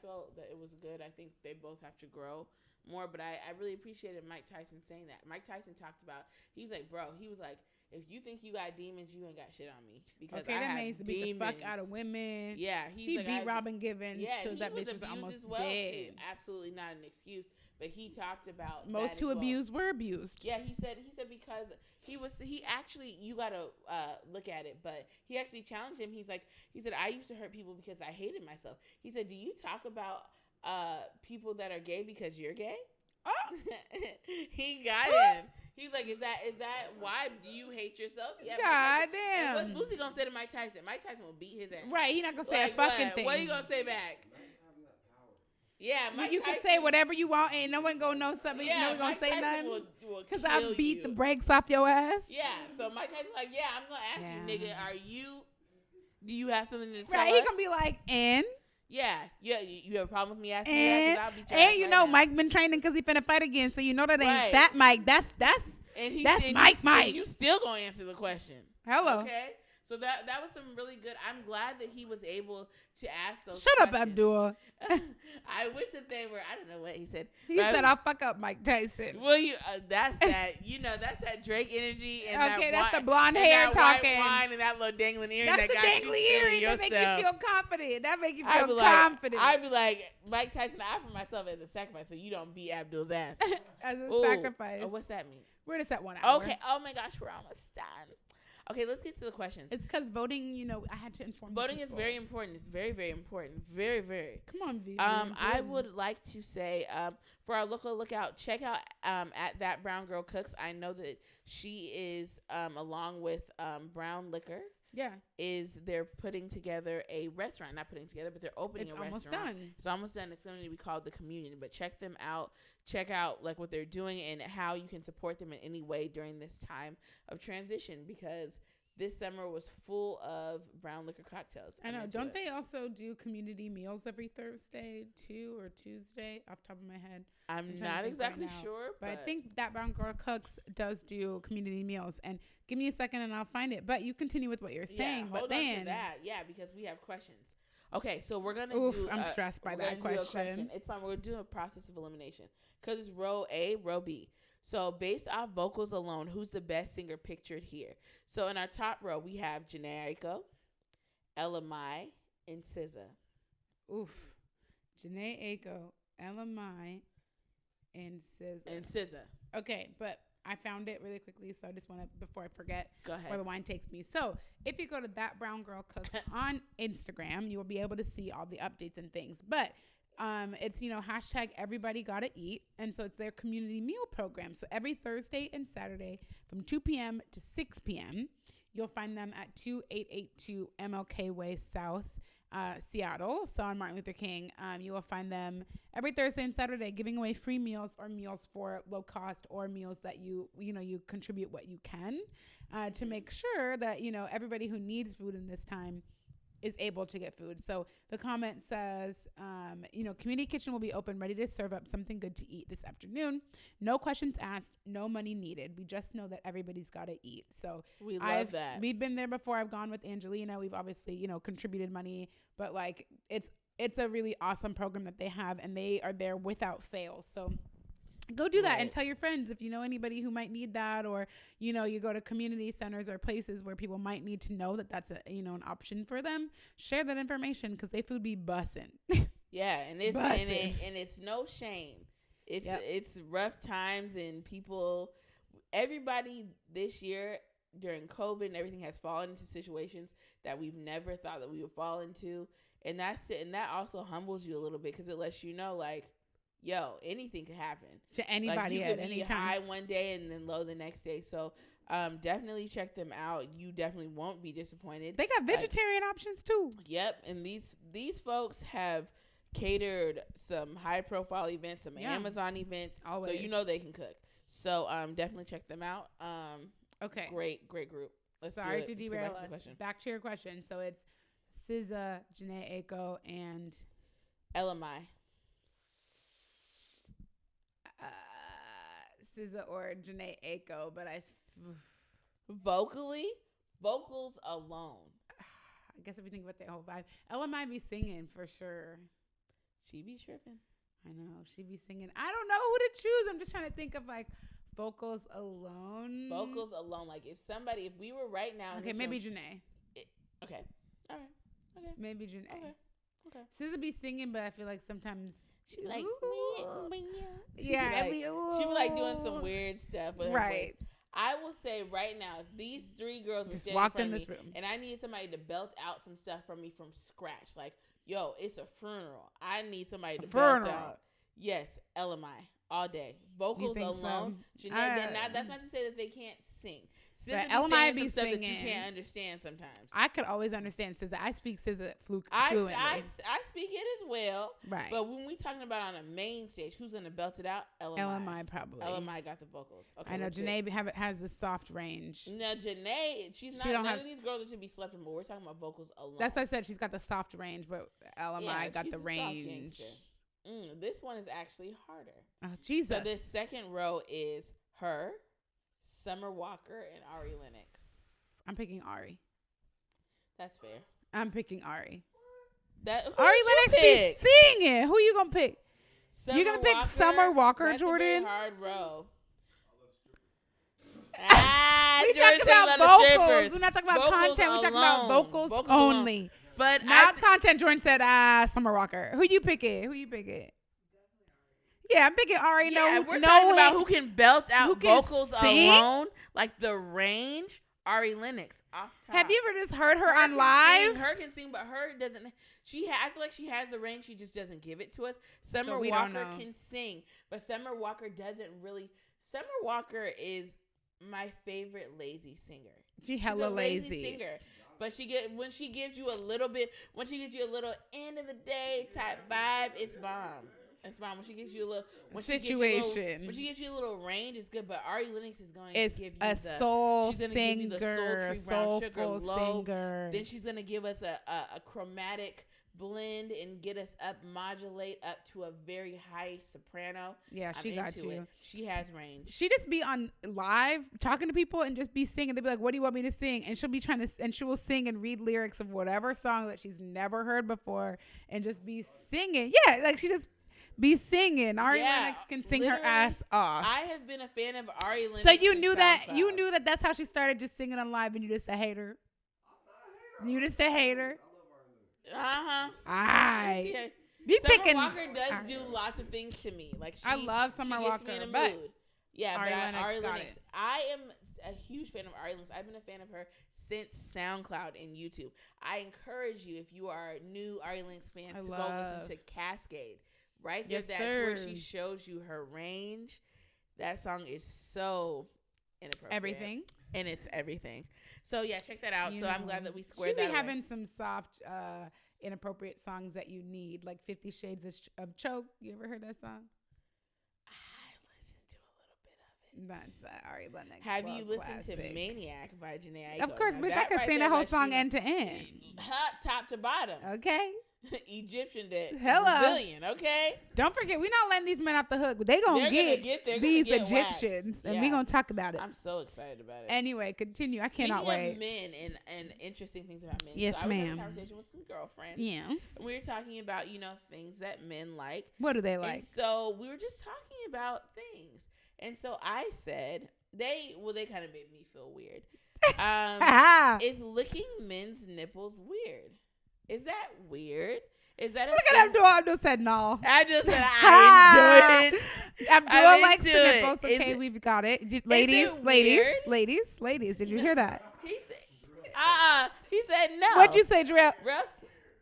Speaker 2: felt that it was good. I think they both have to grow more. But I really appreciated Mike Tyson saying that. Mike Tyson talked about. He was like, if you think you got demons, you ain't got shit on me because I have demons. Beat the fuck out of women. Yeah, he beat Robin Givens. Yeah, he that bitch was almost as well dead. Too. Absolutely not an excuse, but he talked about
Speaker 1: most who abused were abused.
Speaker 2: Yeah, he said because he actually, you gotta look at it, but he actually challenged him. He said I used to hurt people because I hated myself. He said, do you talk about people that are gay because you're gay? Oh, he got him. He was like, is that why do you hate yourself? Yeah.
Speaker 1: God damn.
Speaker 2: What's Boosie gonna say to Mike Tyson? Mike Tyson will beat his ass.
Speaker 1: Right, he not gonna say a fucking thing.
Speaker 2: What are you gonna say back? Yeah,
Speaker 1: you can say whatever you want, and no one gonna know something.
Speaker 2: Yeah,
Speaker 1: no one gonna say nothing.
Speaker 2: Because
Speaker 1: I beat the brakes off your ass.
Speaker 2: Yeah, so Mike Tyson like, yeah, I'm gonna ask you, nigga, do you have something to tell us?
Speaker 1: Right, he gonna be like, and.
Speaker 2: Yeah, you have a problem with me asking you that? 'Cause I'll beat your
Speaker 1: and
Speaker 2: ass right now.
Speaker 1: Mike been training because he finna fight again, so you know that ain't that Mike. That's Mike.
Speaker 2: You still gonna answer the question.
Speaker 1: Hello.
Speaker 2: Okay. So that was some really good. I'm glad that he was able to ask those.
Speaker 1: Shut
Speaker 2: questions.
Speaker 1: up, Abdul.
Speaker 2: I wish that they were. I don't know what he said.
Speaker 1: He said, "I'll fuck up Mike Tyson."
Speaker 2: Well, that's that. That's that Drake energy. And
Speaker 1: that's the blonde hair talking.
Speaker 2: White wine and that little dangling earring.
Speaker 1: That's
Speaker 2: that
Speaker 1: the dangling earring that make you feel confident. That make you feel confident.
Speaker 2: I'd be like, Mike Tyson, I offer myself as a sacrifice, so you don't beat Abdul's ass.
Speaker 1: As a sacrifice.
Speaker 2: Oh, what's that mean?
Speaker 1: Where does that 1 hour?
Speaker 2: Okay. Oh my gosh, we're almost done. Okay, let's get to the questions.
Speaker 1: It's because voting, I had to inform
Speaker 2: voting is very important. It's very, very important. Very, very.
Speaker 1: Come on, V.
Speaker 2: I would like to say, for our local lookout, check out at That Brown Girl Cooks. I know that she is, along with Brown Liquor.
Speaker 1: Yeah.
Speaker 2: They're putting together a restaurant. Not putting together, but they're opening a restaurant.
Speaker 1: It's almost done.
Speaker 2: It's almost done. It's going to be called The Communion. But check them out. Check out like what they're doing and how you can support them in any way during this time of transition, because this summer was full of brown liquor cocktails.
Speaker 1: I know. Don't they also do community meals every Thursday too, or Tuesday? Off the top of my head,
Speaker 2: I'm not exactly sure,
Speaker 1: but I think That Brown Girl Cooks does do community meals. And give me a second, and I'll find it. But you continue with what you're saying.
Speaker 2: Yeah, hold on to that. Yeah, because we have questions. Okay, so we're gonna do.
Speaker 1: I'm stressed by that question.
Speaker 2: It's fine. We're doing a process of elimination because it's row A, row B. So based off vocals alone, who's the best singer pictured here? So in our top row, we have Jhené Aiko, Ella Mai, and SZA.
Speaker 1: Oof. Jhené Aiko, Ella Mai, and SZA. Okay, but I found it really quickly, so I just want to, before I forget,
Speaker 2: go ahead,
Speaker 1: where the wine takes me. So if you go to That Brown Girl Cooks on Instagram, you will be able to see all the updates and things. But it's, hashtag everybody gotta eat. And so it's their community meal program. So every Thursday and Saturday from 2 p.m. to 6 p.m., you'll find them at 2882 MLK Way South, Seattle. So on Martin Luther King, you will find them every Thursday and Saturday giving away free meals or meals for low cost, or meals that you contribute what you can to make sure that, everybody who needs food in this time is able to get food. So the comment says, community kitchen will be open, ready to serve up something good to eat this afternoon. No questions asked, no money needed. We just know that everybody's got to eat. So
Speaker 2: we love that.
Speaker 1: We've been there before. I've gone with Angelina. We've obviously, contributed money, but like it's a really awesome program that they have, and they are there without fail. So go do that and tell your friends if you know anybody who might need that, or, you go to community centers or places where people might need to know that that's an option for them. Share that information, because they food be bussin'.
Speaker 2: Yeah, and it's no shame. It's rough times, and everybody this year during COVID and everything has fallen into situations that we've never thought that we would fall into, and that's it. And that also humbles you a little bit, because it lets you know, like, yo, anything could happen
Speaker 1: to anybody at any time.
Speaker 2: High one day and then low the next day. So definitely check them out. You definitely won't be disappointed.
Speaker 1: They got vegetarian options too.
Speaker 2: Yep, and these folks have catered some high profile events, some Amazon events. Always. So they can cook. So definitely check them out.
Speaker 1: Okay.
Speaker 2: Great group.
Speaker 1: Sorry to derail us. Back to your question. So it's SZA, Jhené Aiko, and
Speaker 2: Ella Mai.
Speaker 1: SZA or Jhené Aiko, but
Speaker 2: vocals alone.
Speaker 1: I guess if you think about that whole vibe, Ella might be singing for sure.
Speaker 2: She be tripping.
Speaker 1: I know, she be singing. I don't know who to choose. I'm just trying to think of like vocals alone.
Speaker 2: Like if we were right now.
Speaker 1: Okay, maybe Jhené.
Speaker 2: Okay. All right. Okay.
Speaker 1: Maybe Jhené.
Speaker 2: Okay.
Speaker 1: SZA be singing, but I feel like sometimes
Speaker 2: she like,
Speaker 1: yeah,
Speaker 2: she be like doing some weird stuff with her voice. I will say right now, if these three girls were just walked in this room and I needed somebody to belt out some stuff from me from scratch, like, yo, it's a funeral, I need somebody to belt out. Yes, Ella Mai all day. Vocals alone. So? That's not to say that they can't sing. SZA LMI be stuff that you can't understand sometimes.
Speaker 1: I could always understand SZA. I speak SZA fluently.
Speaker 2: I speak it as well.
Speaker 1: Right.
Speaker 2: But when we talking about on a main stage, who's gonna belt it out?
Speaker 1: LMI probably.
Speaker 2: LMI got the vocals. Okay.
Speaker 1: I know Janae has the soft range.
Speaker 2: No, Janae, she's not. None of these girls are to be slept in, but we're talking about vocals alone.
Speaker 1: That's why I said she's got the soft range, but LMI got the range.
Speaker 2: This one is actually harder.
Speaker 1: Oh Jesus!
Speaker 2: So this second row is her, Summer Walker, and Ari Lennox.
Speaker 1: I'm picking Ari.
Speaker 2: That's fair.
Speaker 1: I'm picking Ari.
Speaker 2: Ari
Speaker 1: Lennox be singing. Who you gonna pick? You gonna pick Summer Walker,
Speaker 2: that's
Speaker 1: Jordan?
Speaker 2: A very hard row.
Speaker 1: We talking about vocals. We're not talking about content. We're talking about vocals only.
Speaker 2: Alone. But
Speaker 1: not content. Jordan said, Summer Walker. Who you picking? Yeah, I'm picking Ari.
Speaker 2: We're talking about who can belt out vocals alone, like the range. Ari Lennox off top.
Speaker 1: Have you ever just heard her on live?
Speaker 2: Her can sing, but her doesn't. I feel like she has the range. She just doesn't give it to us. Summer Walker can sing, but Summer Walker doesn't really. Summer Walker is my favorite lazy singer. She's a lazy singer. But when she gives you a little end of the day type vibe, it's bomb. It's bomb. When she gives you a little situation. When she gives you a little range, it's good. But Ari Lennox is going to give you the soul singer, give you the sultry brown sugar low. Singer. Then she's gonna give us a chromatic blend and get us modulate up to a very high soprano.
Speaker 1: Yeah, she got you.
Speaker 2: It. She has range.
Speaker 1: She just be on live talking to people and just be singing. They'll be like, "What do you want me to sing?" And she'll be and she will sing and read lyrics of whatever song that she's never heard before and just be singing. Yeah, like she just be singing. Ari Lennox can sing her ass off.
Speaker 2: I have been a fan of Ari Lennox.
Speaker 1: So you knew that that's how she started, just singing on live, and you just a hater. You just a hater.
Speaker 2: Summer Walker does do lots of things to me. Like
Speaker 1: I love Summer Walker,
Speaker 2: me in a
Speaker 1: but
Speaker 2: mood. Yeah,
Speaker 1: Ari
Speaker 2: but
Speaker 1: Lennox
Speaker 2: Ari Lennox. I am a huge fan of Ari Lennox. I've been a fan of her since SoundCloud and YouTube. I encourage you, if you are new Ari Lennox fans, to go listen to Cascade. Right there, that's where she shows you her range. That song is so inappropriate.
Speaker 1: Everything.
Speaker 2: And it's everything. So yeah, check that out. I'm glad that we squared that.
Speaker 1: She be having some soft, inappropriate songs that you need, like 50 Shades of Choke. You ever heard that song?
Speaker 2: I listened to a little bit of it.
Speaker 1: That's Ari Lennox.
Speaker 2: Have you listened to Maniac by Janae?
Speaker 1: Of course, bitch. I could sing the whole song end to end.
Speaker 2: Top to bottom.
Speaker 1: Okay.
Speaker 2: Egyptian dead.
Speaker 1: Hello.
Speaker 2: Brazilian, okay?
Speaker 1: Don't forget, we're not letting these men off the hook. They're gonna get these Egyptians, and we're gonna talk about it.
Speaker 2: I'm so excited about it.
Speaker 1: Anyway, continue. I cannot wait.
Speaker 2: Speaking of men and interesting things about men.
Speaker 1: Yes,
Speaker 2: so I was having
Speaker 1: ma'am.
Speaker 2: a conversation with some girlfriends.
Speaker 1: Yes.
Speaker 2: We were talking about, things that men like.
Speaker 1: What do they like?
Speaker 2: And so we were just talking about things. And so I said, they kind of made me feel weird. Is licking men's nipples weird? Is that weird? Is that
Speaker 1: look at Abdul? Abdul said no.
Speaker 2: I just said I enjoy it.
Speaker 1: Abdul likes the nipples. Okay, we've got it. Ladies. Did you hear that?
Speaker 2: He said, he said no.
Speaker 1: What'd you say, Jarrell?
Speaker 2: Russ,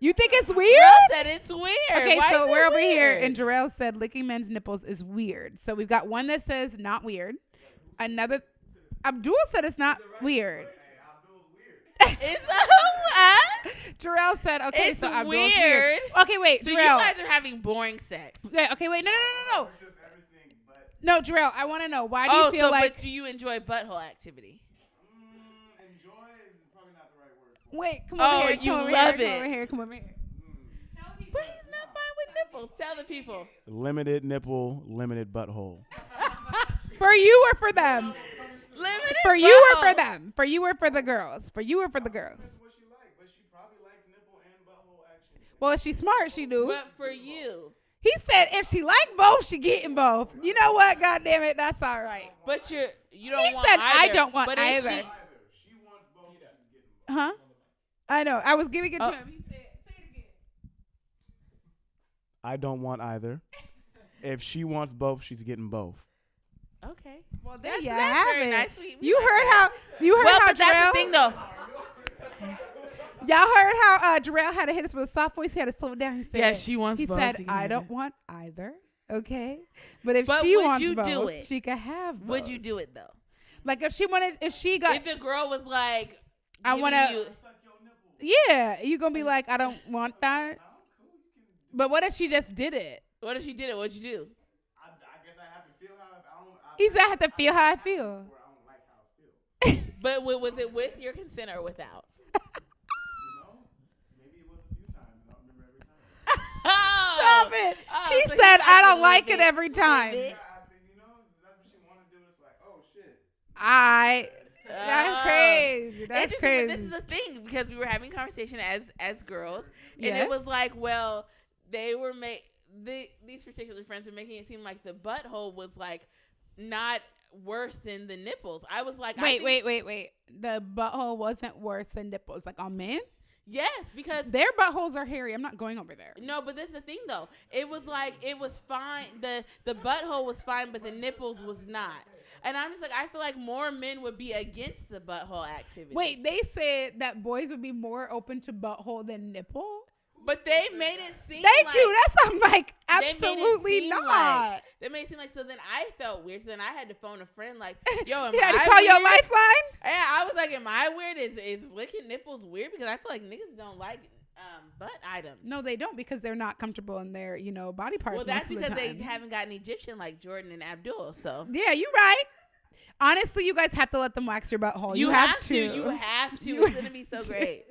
Speaker 1: you think it's weird?
Speaker 2: Russ said it's weird.
Speaker 1: Okay,
Speaker 2: Why
Speaker 1: so we're over here, and Jarrell said licking men's nipples is weird. So we've got one that says not weird. Another, Abdul said it's not weird.
Speaker 2: It's what?
Speaker 1: Jarrell said, okay,
Speaker 2: it's
Speaker 1: so Abdul's weird. Okay, wait,
Speaker 2: so
Speaker 1: Jarrell.
Speaker 2: You guys are having boring sex.
Speaker 1: Yeah, okay, wait, no. No, Jarrell, I want to know, why do you feel like...
Speaker 2: but do you enjoy butthole activity?
Speaker 4: Enjoy is probably not the right word.
Speaker 1: Wait, come over here.
Speaker 2: You love it.
Speaker 1: Come over here.
Speaker 2: But he's not fine with nipples. Tell the people.
Speaker 4: Limited nipple, limited butthole.
Speaker 1: For you or for them?
Speaker 2: Limited
Speaker 1: for you or for them? For you or for the girls? For you or for the girls?
Speaker 4: That's what she likes, but she probably likes nipple and butthole action.
Speaker 1: Well, if she's smart, she do.
Speaker 2: But for you.
Speaker 1: He said if she like both, she getting both. You know what? God damn it, that's all right.
Speaker 2: But you don't
Speaker 1: he
Speaker 2: want
Speaker 1: said
Speaker 2: either.
Speaker 1: I don't want
Speaker 2: but
Speaker 1: either.
Speaker 4: She wants both. She's getting both.
Speaker 1: Huh? I know. I was giving it to him. He said, say it again.
Speaker 4: I don't want either. If she wants both, she's getting both.
Speaker 2: Okay.
Speaker 1: Well, there you
Speaker 2: that's
Speaker 1: have
Speaker 2: very
Speaker 1: it.
Speaker 2: Nice.
Speaker 1: You heard how
Speaker 2: but
Speaker 1: Jarrell,
Speaker 2: that's the thing, though.
Speaker 1: Y'all heard how Jarrell had to hit us with a soft voice. He had to slow it down. He said,
Speaker 2: yeah, she wants both.
Speaker 1: He said, I don't want either. Okay. But if she wants both, she can have both.
Speaker 2: Would you do it, though?
Speaker 1: Like if
Speaker 2: the girl was like,
Speaker 1: I want to, yeah, you gonna be like, I don't want that. But what if she just did it?
Speaker 2: What if she did it? What'd you do?
Speaker 4: I guess I have to feel how I don't.
Speaker 1: He said I have to feel how I feel.
Speaker 4: I don't like how I feel.
Speaker 2: But was it with your consent or without?
Speaker 4: Maybe it was a few times. I don't remember every time.
Speaker 1: Stop it. He said I don't like it every time.
Speaker 4: That's what she want to do. It's like, oh shit.
Speaker 1: That's crazy. That's crazy.
Speaker 2: But this is a thing because we were having a conversation as girls, and
Speaker 1: yes.
Speaker 2: It was like, well, they were these particular friends were making it seem like the butthole was like not worse than the nipples. I was like,
Speaker 1: wait. The butthole wasn't worse than nipples, like on men.
Speaker 2: Yes, because
Speaker 1: their buttholes are hairy. I'm not going over there.
Speaker 2: No, but this is the thing though. It was like it was fine. The butthole was fine, but the nipples was not. And I'm just like, I feel like more men would be against the butthole activity.
Speaker 1: Wait, they said that boys would be more open to butthole than nipple?
Speaker 2: But they made it seem
Speaker 1: Thank you. That's I'm like, absolutely not.
Speaker 2: They made it seem like, so then I felt weird. So then I had to phone a friend like, yo, am
Speaker 1: you had to
Speaker 2: I
Speaker 1: call
Speaker 2: weird?
Speaker 1: your lifeline?
Speaker 2: Yeah, I was like, am I weird? Is licking nipples weird? Because I feel like niggas don't like butt items.
Speaker 1: No, they don't because they're not comfortable in their, body parts.
Speaker 2: Well, that's because they haven't gotten Egyptian like Jordan and Abdul. So
Speaker 1: yeah, you're right. Honestly, you guys have to let them wax your butthole. You have to.
Speaker 2: You have to. It's gonna be so great.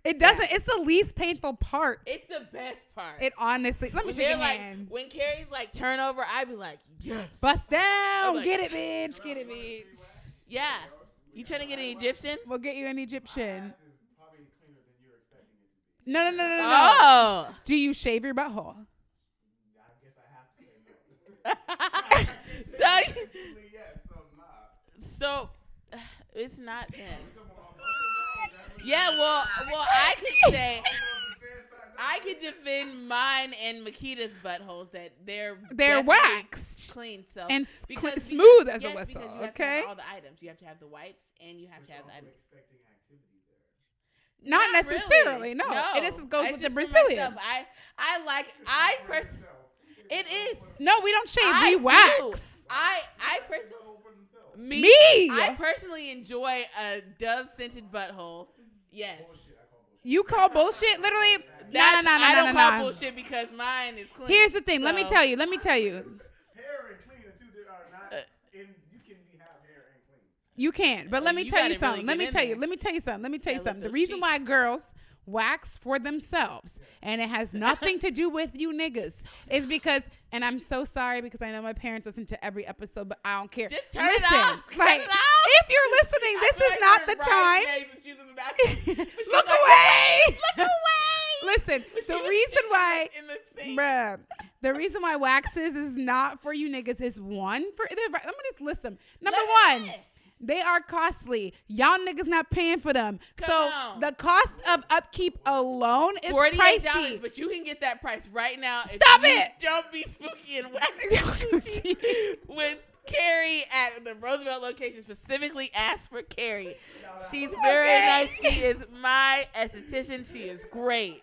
Speaker 1: It doesn't. Yeah. It's the least painful part.
Speaker 2: It's the best part.
Speaker 1: It honestly. Let me shake your hand.
Speaker 2: When Carrie's like turnover, I'd be like, yes.
Speaker 1: Bust down.
Speaker 2: Like,
Speaker 1: get it, bitch. Get it, bitch.
Speaker 2: Yeah. You trying to get an Egyptian?
Speaker 1: We'll get you an Egyptian. No.
Speaker 2: Oh.
Speaker 1: Do you shave your butthole?
Speaker 4: I guess I have to say no.
Speaker 2: So it's not them. Yeah, well, I could say I could defend mine and Makeda's buttholes that they're
Speaker 1: waxed,
Speaker 2: clean, so
Speaker 1: and smooth as a whistle.
Speaker 2: Because you have to have all the items. You have to have the wipes and you have to have the items.
Speaker 1: Not necessarily,
Speaker 2: really.
Speaker 1: No. It just goes with the Brazilian.
Speaker 2: I personally, it is.
Speaker 1: No, we don't shave. We wax.
Speaker 2: I personally.
Speaker 1: Me.
Speaker 2: I personally enjoy a Dove-scented butthole. Yes.
Speaker 1: You call bullshit? Literally? No.
Speaker 2: I don't call bullshit because mine is clean.
Speaker 1: Here's the thing.
Speaker 2: So.
Speaker 1: Let me tell you.
Speaker 4: Hair and clean are not. You can have hair and clean.
Speaker 1: You can, but let me tell you something. Let me tell you something. The reason why girls wax for themselves, and it has nothing to do with you niggas, is because, and I'm so sorry because I know my parents listen to every episode, but I don't care.
Speaker 2: Just turn it off.
Speaker 1: Like, if you're listening, this is not the time. Look away. Look away. Listen, the reason why waxes is not for you niggas is one for. Let me just list them. Number one. They are costly. Y'all niggas not paying for them. The cost of upkeep alone is $48, pricey.
Speaker 2: But you can get that price right now.
Speaker 1: Stop it!
Speaker 2: Don't be spooky and wacky with Carrie at the Roosevelt location. Specifically asked for Carrie. She's very nice. She is my esthetician. She is great.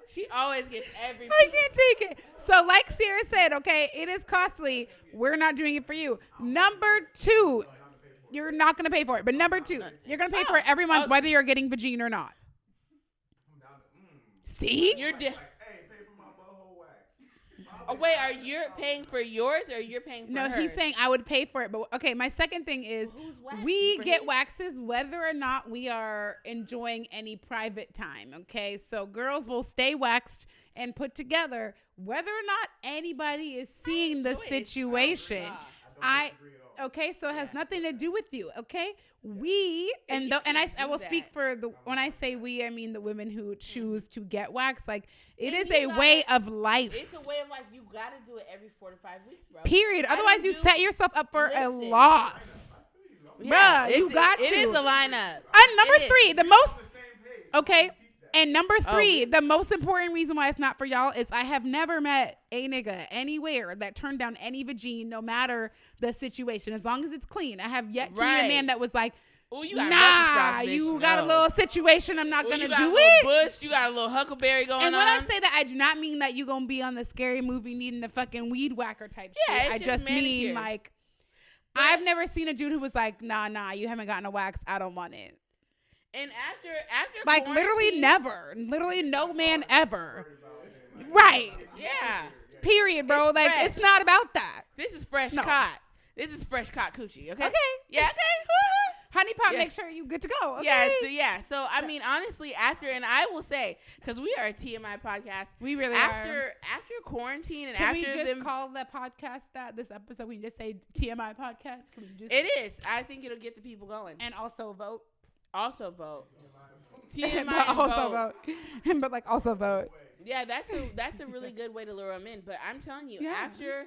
Speaker 2: She always gets every piece.
Speaker 1: I can't take it. So like Sierra said, okay, it is costly. We're not doing it for you. Number two. You're not going to pay for it. But number two, you're going to pay for it every month, whether you're getting vagina or not. See?
Speaker 2: Hey, pay for my butthole wax. Wait, are you paying for yours or you're paying for hers?
Speaker 1: No, he's saying I would pay for it. But okay, my second thing is we get waxes whether or not we are enjoying any private time. Okay, so girls will stay waxed and put together whether or not anybody is seeing the situation. Okay, so it has nothing to do with you. Okay, I will speak for when I say we, I mean the women who choose to get waxed. Like it is a way of life.
Speaker 2: It's a way of life. You gotta do it every 4 to 5 weeks, bro.
Speaker 1: Period. Otherwise, you set yourself up for a loss.
Speaker 2: Yeah,
Speaker 1: bruh, you got to.
Speaker 2: It is a lineup.
Speaker 1: And number three, the most. Okay. And number three, the most important reason why it's not for y'all is I have never met a nigga anywhere that turned down any vagine, no matter the situation, as long as it's clean. I have yet to meet a man that was like,
Speaker 2: you got
Speaker 1: got a little situation, I'm not going to do
Speaker 2: it. Bush, you got a little huckleberry going on.
Speaker 1: And when I say that, I do not mean that you going to be on the scary movie needing the fucking weed whacker type shit. I just mean like, I've never seen a dude who was like, nah, you haven't gotten a wax. I don't want it.
Speaker 2: And after
Speaker 1: like literally never, literally no man ever. Right.
Speaker 2: Yeah.
Speaker 1: Period, bro. It's like fresh. It's not about that.
Speaker 2: This is fresh caught. This is fresh caught coochie. Okay. Yeah. Okay.
Speaker 1: Honey pot, make sure you good to go. Okay?
Speaker 2: Yeah. So I mean, honestly, and I will say, because we are a TMI podcast.
Speaker 1: We really
Speaker 2: are. After quarantine and
Speaker 1: Can
Speaker 2: after
Speaker 1: we just call the podcast this episode? We just say TMI podcast. Can we just?
Speaker 2: It is. I think it'll get the people going.
Speaker 1: And also vote.
Speaker 2: TMI.
Speaker 1: But also vote. But like also vote.
Speaker 2: Yeah, that's a really good way to lure them in. But I'm telling you, after.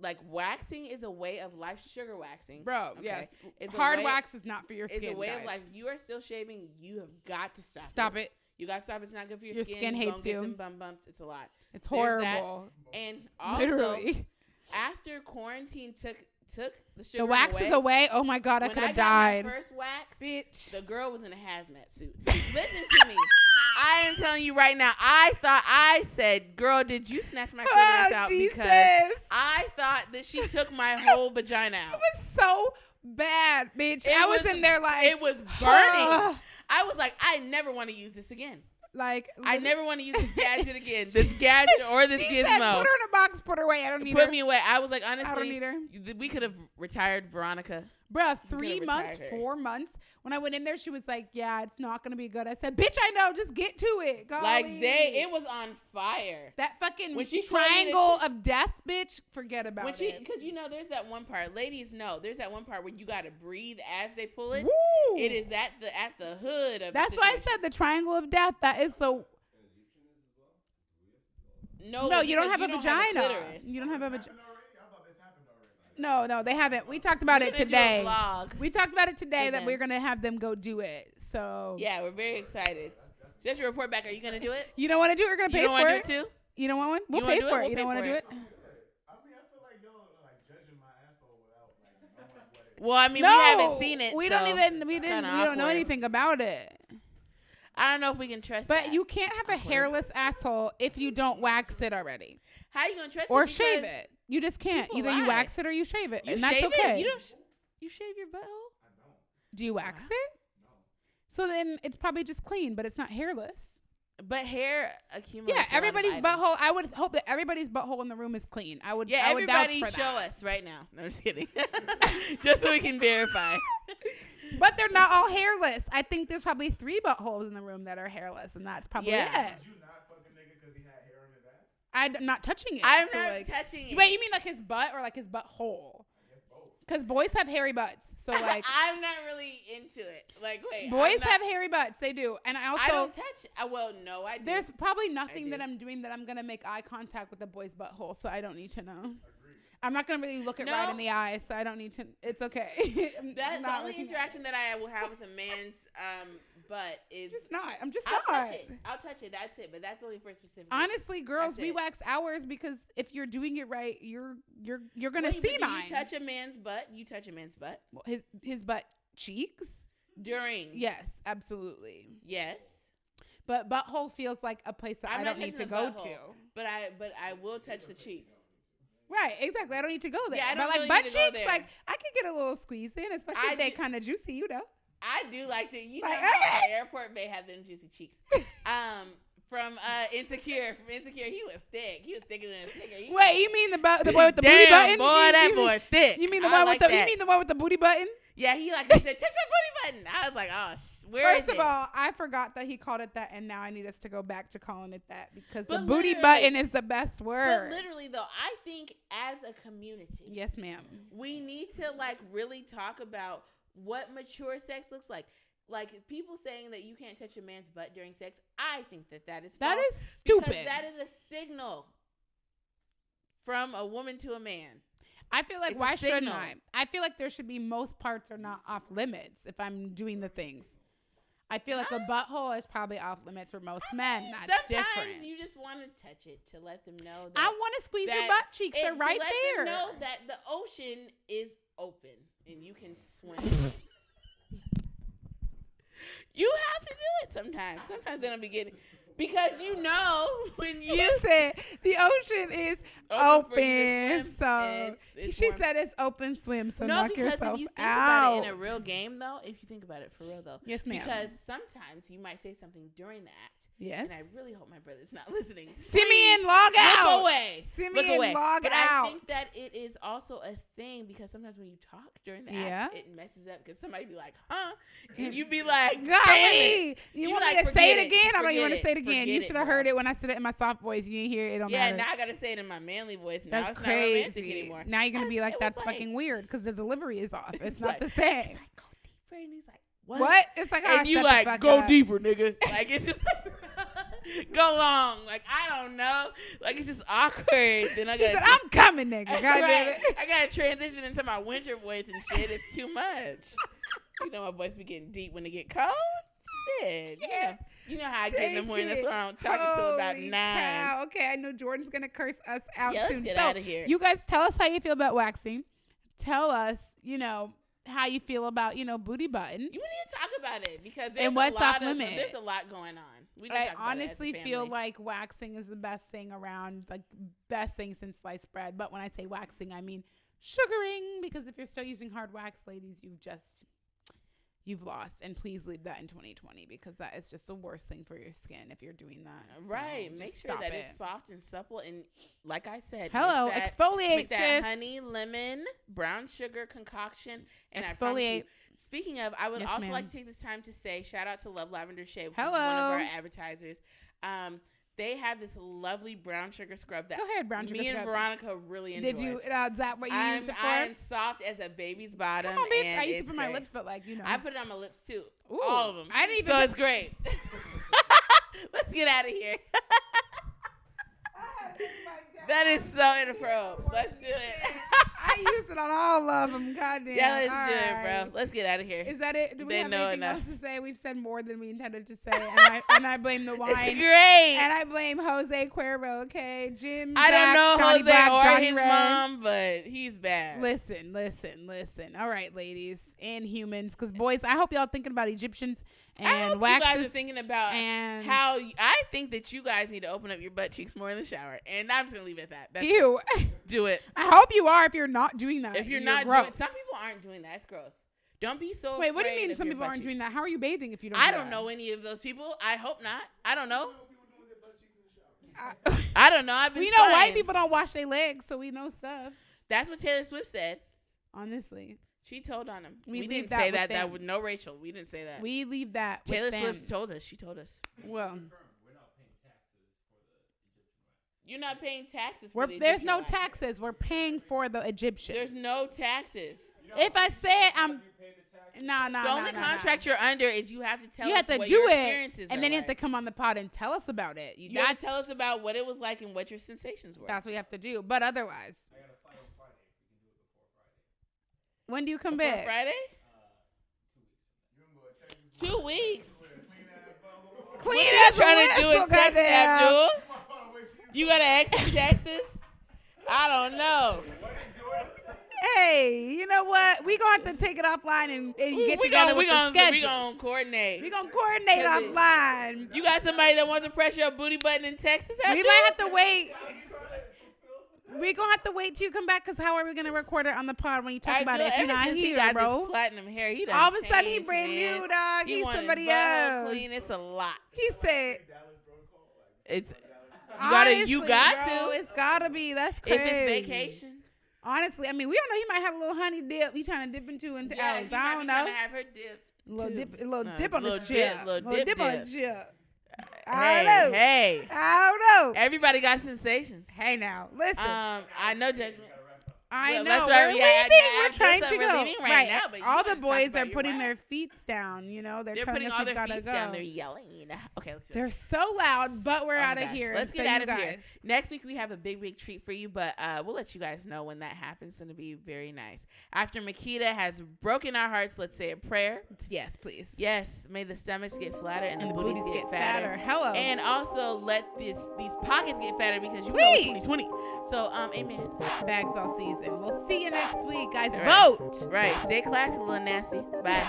Speaker 2: Like, waxing is a way of life. Sugar waxing.
Speaker 1: Bro, yes. It's hard wax is not for your skin,
Speaker 2: It's a way
Speaker 1: guys.
Speaker 2: of life. You are still shaving. You have got to stop it.
Speaker 1: Stop it.
Speaker 2: You got to stop. It's not good for your skin.
Speaker 1: Your skin hates you.
Speaker 2: Get them bum bumps. It's a lot.
Speaker 1: It's horrible.
Speaker 2: And also,
Speaker 1: literally,
Speaker 2: after quarantine took the sugar
Speaker 1: the wax is away. Oh, my God. I could have died.
Speaker 2: When I got my first wax,
Speaker 1: bitch,
Speaker 2: the girl was in a hazmat suit. Listen to me. I am telling you right now, I said, girl, did you snatch my clitoris out?
Speaker 1: Jesus.
Speaker 2: Because I thought that she took my whole vagina out.
Speaker 1: It was so bad, bitch. I was in there like.
Speaker 2: It was burning. I was like, I never want to use this again.
Speaker 1: Like,
Speaker 2: I never want to use this gadget again. This gadget or this
Speaker 1: she
Speaker 2: gizmo.
Speaker 1: Said, put her in a box, put her away. I don't need her.
Speaker 2: Put me away. I was like, honestly,
Speaker 1: I don't need her.
Speaker 2: We could have retired Veronica.
Speaker 1: Bruh, 3 months, 4 months. When I went in there, she was like, yeah, it's not going to be good. I said, bitch, I know. Just get to it. Golly.
Speaker 2: Like, it was on fire.
Speaker 1: That fucking triangle of death, bitch, forget about it.
Speaker 2: Because, there's that one part. Ladies know. There's that one part where you got to breathe as they pull it.
Speaker 1: Woo!
Speaker 2: It is at the hood of
Speaker 1: That's why I said the triangle of death. That is the... No, you don't have a vagina. You don't have a vagina. No, they haven't. We talked about it today. We talked about it today that we're going to have them go do it. So
Speaker 2: yeah, we're very excited. Just to report back, are you going to do it?
Speaker 1: You don't want to do it? We're going to pay for it.
Speaker 2: You don't want to do it too?
Speaker 1: You don't want one? We'll pay for it. You don't want to do it?
Speaker 4: I mean, I feel like y'all are like judging my asshole without like knowing what it is.
Speaker 2: Well, I mean, we haven't seen it.
Speaker 1: We don't know anything about it.
Speaker 2: I don't know if we can trust
Speaker 1: But you can't have a hairless asshole if you don't wax it already.
Speaker 2: How are you going to trust it?
Speaker 1: Or shave it. You just can't. Either you wax it or you shave it. And that's okay.
Speaker 2: You shave your butthole?
Speaker 4: I don't.
Speaker 1: Do you wax it?
Speaker 4: No.
Speaker 1: So then it's probably just clean, but it's not hairless.
Speaker 2: But hair accumulates.
Speaker 1: Yeah, everybody's butthole. I would hope that everybody's butthole in the room is clean. I would vouch for that.
Speaker 2: Everybody show us right now. No, I'm just kidding. Just so we can verify.
Speaker 1: But they're not all hairless. I think there's probably 3 buttholes in the room that are hairless, and that's probably it.
Speaker 4: Did you not fuck a nigga because he had hair on his ass?
Speaker 1: I'm not touching it.
Speaker 2: I'm not touching it.
Speaker 1: Wait, you mean like his butt or like his butthole?
Speaker 4: I guess both.
Speaker 1: Because boys have hairy butts. So like
Speaker 2: I'm not really into it. Like, wait.
Speaker 1: Boys have hairy butts. They do. And I
Speaker 2: don't touch. Well, no, I do.
Speaker 1: There's probably nothing that I'm doing that I'm going to make eye contact with a boy's butthole. So I don't need to know.
Speaker 4: Agreed.
Speaker 1: I'm not going to really look it right in the eyes. So I don't need to. It's okay.
Speaker 2: That's the only interaction that I will have with a man's butt is.
Speaker 1: I'm just
Speaker 2: I'll
Speaker 1: not.
Speaker 2: touch it. I'll touch it. That's it. But that's only for specific.
Speaker 1: Honestly, girls, we wax ours because if you're doing it right, you're gonna see mine.
Speaker 2: You touch a man's butt. You touch a man's butt.
Speaker 1: Well, his butt cheeks.
Speaker 2: During.
Speaker 1: Yes, absolutely.
Speaker 2: Yes.
Speaker 1: But butthole feels like a place that I don't need to go to.
Speaker 2: But I will touch the cheeks.
Speaker 1: Right, exactly. I don't need to go there.
Speaker 2: Yeah, I don't
Speaker 1: but like
Speaker 2: really
Speaker 1: butt
Speaker 2: need to go
Speaker 1: cheeks,
Speaker 2: there.
Speaker 1: like I could get a little squeeze in, especially if they kind of juicy,
Speaker 2: I do like to. You know,
Speaker 1: like,
Speaker 2: the airport may have them juicy cheeks. From Insecure, he was thick. He was thicker than a Snicker.
Speaker 1: Wait, you mean the boy with the booty button?
Speaker 2: Boy, that boy thick.
Speaker 1: You mean the one with the? You mean the one with the booty button?
Speaker 2: Yeah, he said, touch my booty button. I was like, oh, where is it?
Speaker 1: First of all, I forgot that he called it that, and now I need us to go back to calling it that because the
Speaker 2: But
Speaker 1: booty button is the best word.
Speaker 2: But literally, though, I think as a community,
Speaker 1: yes, ma'am,
Speaker 2: we need to like really talk about what mature sex looks like. Like people saying that you can't touch a man's butt during sex, I think that is false.
Speaker 1: That is stupid.
Speaker 2: Because that is a signal from a woman to a man.
Speaker 1: I feel like why shouldn't I? I feel like there should be most parts are not off limits if I'm doing the things. I feel like a butthole is probably off limits for most men. That's different.
Speaker 2: Sometimes you just want to touch it to let them know that
Speaker 1: I want to squeeze your butt cheeks. They're right there.
Speaker 2: To let them know that the ocean is open and you can swim. You have to do it sometimes. Sometimes they don't be getting. Because when you
Speaker 1: said the ocean is open, so she said it's open swim. So knock yourself
Speaker 2: if you think
Speaker 1: out.
Speaker 2: about it in a real game, though, if you think about it for real, though,
Speaker 1: yes, ma'am.
Speaker 2: Because sometimes you might say something during the act.
Speaker 1: Yes.
Speaker 2: And I really hope my brother's not listening.
Speaker 1: Simeon, log out.
Speaker 2: Look away.
Speaker 1: Simeon, log
Speaker 2: but
Speaker 1: out.
Speaker 2: I think that it is also a thing because sometimes when you talk during the act, it messes up because somebody be like, huh? And you be like,
Speaker 1: golly. You want me to say it again? I don't even want to say it again. You should have heard it when I said it in my soft voice. You didn't hear it. It don't matter.
Speaker 2: Yeah, now I got to say it in my manly voice. Now
Speaker 1: that's
Speaker 2: it's
Speaker 1: crazy.
Speaker 2: not romantic anymore.
Speaker 1: Now you're going to be like, that's fucking weird because the delivery is off. It's not the same.
Speaker 2: He's like, go deeper. And he's like,
Speaker 1: what? It's like,
Speaker 2: and you like, go deeper, nigga. Like, it's just go long. Like, I don't know. Like, it's just awkward. Then
Speaker 1: she said, I'm coming, nigga. God damn it.
Speaker 2: I got to transition into my winter voice and shit. It's too much. You know my voice be getting deep when it get cold? Shit. Yeah. You know how I get in the morning. That's why I don't talk until about 9.
Speaker 1: Cow. Okay, I know Jordan's going to curse us out soon.
Speaker 2: Let's get out of here.
Speaker 1: You guys tell us how you feel about waxing. Tell us, how you feel about, booty buttons.
Speaker 2: You need to talk about it because there's there's a lot going on.
Speaker 1: I honestly feel like waxing is the best thing around, like best thing since sliced bread. But when I say waxing, I mean sugaring, because if you're still using hard wax, ladies, you've lost. And please leave that in 2020 because that is just the worst thing for your skin if you're doing that.
Speaker 2: Right. Make sure that it's soft and supple. And like I said,
Speaker 1: exfoliate,
Speaker 2: make that honey, lemon, brown sugar concoction. And exfoliate. Speaking of, I would also like to take this time to say shout out to Love Lavender Shave, which is one of our advertisers. They have this lovely brown sugar scrub that me and Veronica really enjoyed.
Speaker 1: Did you? Is that what you used it for?
Speaker 2: I'm soft as a baby's bottom.
Speaker 1: Come on, bitch. I used it for my lips, but
Speaker 2: I put it on my lips too.
Speaker 1: Ooh,
Speaker 2: all of them.
Speaker 1: I didn't even.
Speaker 2: So it's great. Let's get out of here. That is so inappropriate. Let's do it.
Speaker 1: I used it on all of them. Goddamn.
Speaker 2: Yeah, let's do it, bro. Let's get out of here.
Speaker 1: Is that it? Do we have anything else to say? We've said more than we intended to say, and I blame the wine.
Speaker 2: It's great.
Speaker 1: And I blame Jose Cuervo. Okay, Jim.
Speaker 2: I
Speaker 1: Jack,
Speaker 2: don't know
Speaker 1: Johnny
Speaker 2: Jose
Speaker 1: Black,
Speaker 2: or
Speaker 1: Johnny
Speaker 2: his
Speaker 1: Red.
Speaker 2: mom, but he's bad.
Speaker 1: Listen. All right, ladies and humans, because boys, I hope y'all thinking about Egyptians and waxes.
Speaker 2: You guys are thinking about how I think that you guys need to open up your butt cheeks more in the shower, and I'm just gonna leave it at that. That's
Speaker 1: Ew.
Speaker 2: Do it.
Speaker 1: I hope you are. If you're not doing that,
Speaker 2: if you're not
Speaker 1: gross.
Speaker 2: doing, some people aren't doing that. It's gross. Don't be so.
Speaker 1: Wait, what do you mean some people aren't doing that? How are you bathing if you don't?
Speaker 2: I don't know any of those people. I hope not. I don't know. I don't know. I've been.
Speaker 1: We know white people don't wash their legs, so we know stuff.
Speaker 2: That's what Taylor Swift said.
Speaker 1: Honestly,
Speaker 2: she told on him.
Speaker 1: We
Speaker 2: didn't say that. That would no Rachel. We didn't say that.
Speaker 1: We leave that.
Speaker 2: Taylor Swift told us. She told us.
Speaker 1: Well.
Speaker 2: You're not paying taxes for the
Speaker 1: There's no taxes. We're paying for the Egyptian.
Speaker 2: There's no taxes.
Speaker 1: If I say it, I'm... No.
Speaker 2: The only contract you're under is you have to tell us
Speaker 1: what
Speaker 2: your
Speaker 1: and
Speaker 2: experiences are.
Speaker 1: And then you have to come on the pod and tell us about it.
Speaker 2: You have to tell us about what it was like and what your sensations were.
Speaker 1: That's what you have to do. But otherwise...
Speaker 4: I got a flight on Friday. We can do it before Friday.
Speaker 1: When do you come back?
Speaker 2: Friday? 2 weeks.
Speaker 1: Clean
Speaker 2: as trying to do in Texas, Abdul. You got to exit Texas? I don't know.
Speaker 1: Hey, you know what? We gonna have to take it offline and get together with the schedules.
Speaker 2: We gonna coordinate.
Speaker 1: We gonna coordinate offline.
Speaker 2: You got somebody that wants to press your booty button in Texas?
Speaker 1: We might have to wait. We're going to have to wait till you come back because how are we going to record it on the pod when you talk about it if you're not here,
Speaker 2: he got
Speaker 1: bro?
Speaker 2: This platinum hair, he
Speaker 1: all of a sudden, he brand new, dog. He's somebody else.
Speaker 2: Clean. It's a lot.
Speaker 1: He said,
Speaker 2: it's...
Speaker 1: You got
Speaker 2: to.
Speaker 1: It's got to be. That's crazy.
Speaker 2: If it's vacation.
Speaker 1: Honestly, I mean, we don't know. He might have a little honey dip. He trying to dip into Alice. I don't know.
Speaker 2: Have her dip.
Speaker 1: Little dip on his chip. Little dip on his chip.
Speaker 2: I don't know.
Speaker 1: Hey. I don't know.
Speaker 2: Everybody got sensations.
Speaker 1: Hey, now. Listen.
Speaker 2: I know judgment.
Speaker 1: I know.
Speaker 2: That's
Speaker 1: where we're trying to go.
Speaker 2: Leaving right now, but
Speaker 1: all the boys are putting their feet down. You know, they're telling us we've got to go.
Speaker 2: Down. They're yelling. Okay, let's do it.
Speaker 1: They're so loud, but we're out of here.
Speaker 2: Let's get out of here. Next week we have a big treat for you, but we'll let you guys know when that happens. It's going to be very nice. After Makeda has broken our hearts, let's say a prayer.
Speaker 1: Yes, please.
Speaker 2: Yes, may the stomachs get flatter and the booties get fatter.
Speaker 1: Hello.
Speaker 2: And also let these pockets get fatter because you know it's 2020. So, amen.
Speaker 1: Bags all season. We'll see you next week, guys. Vote.
Speaker 2: Right. Stay classy, little nasty. Bye.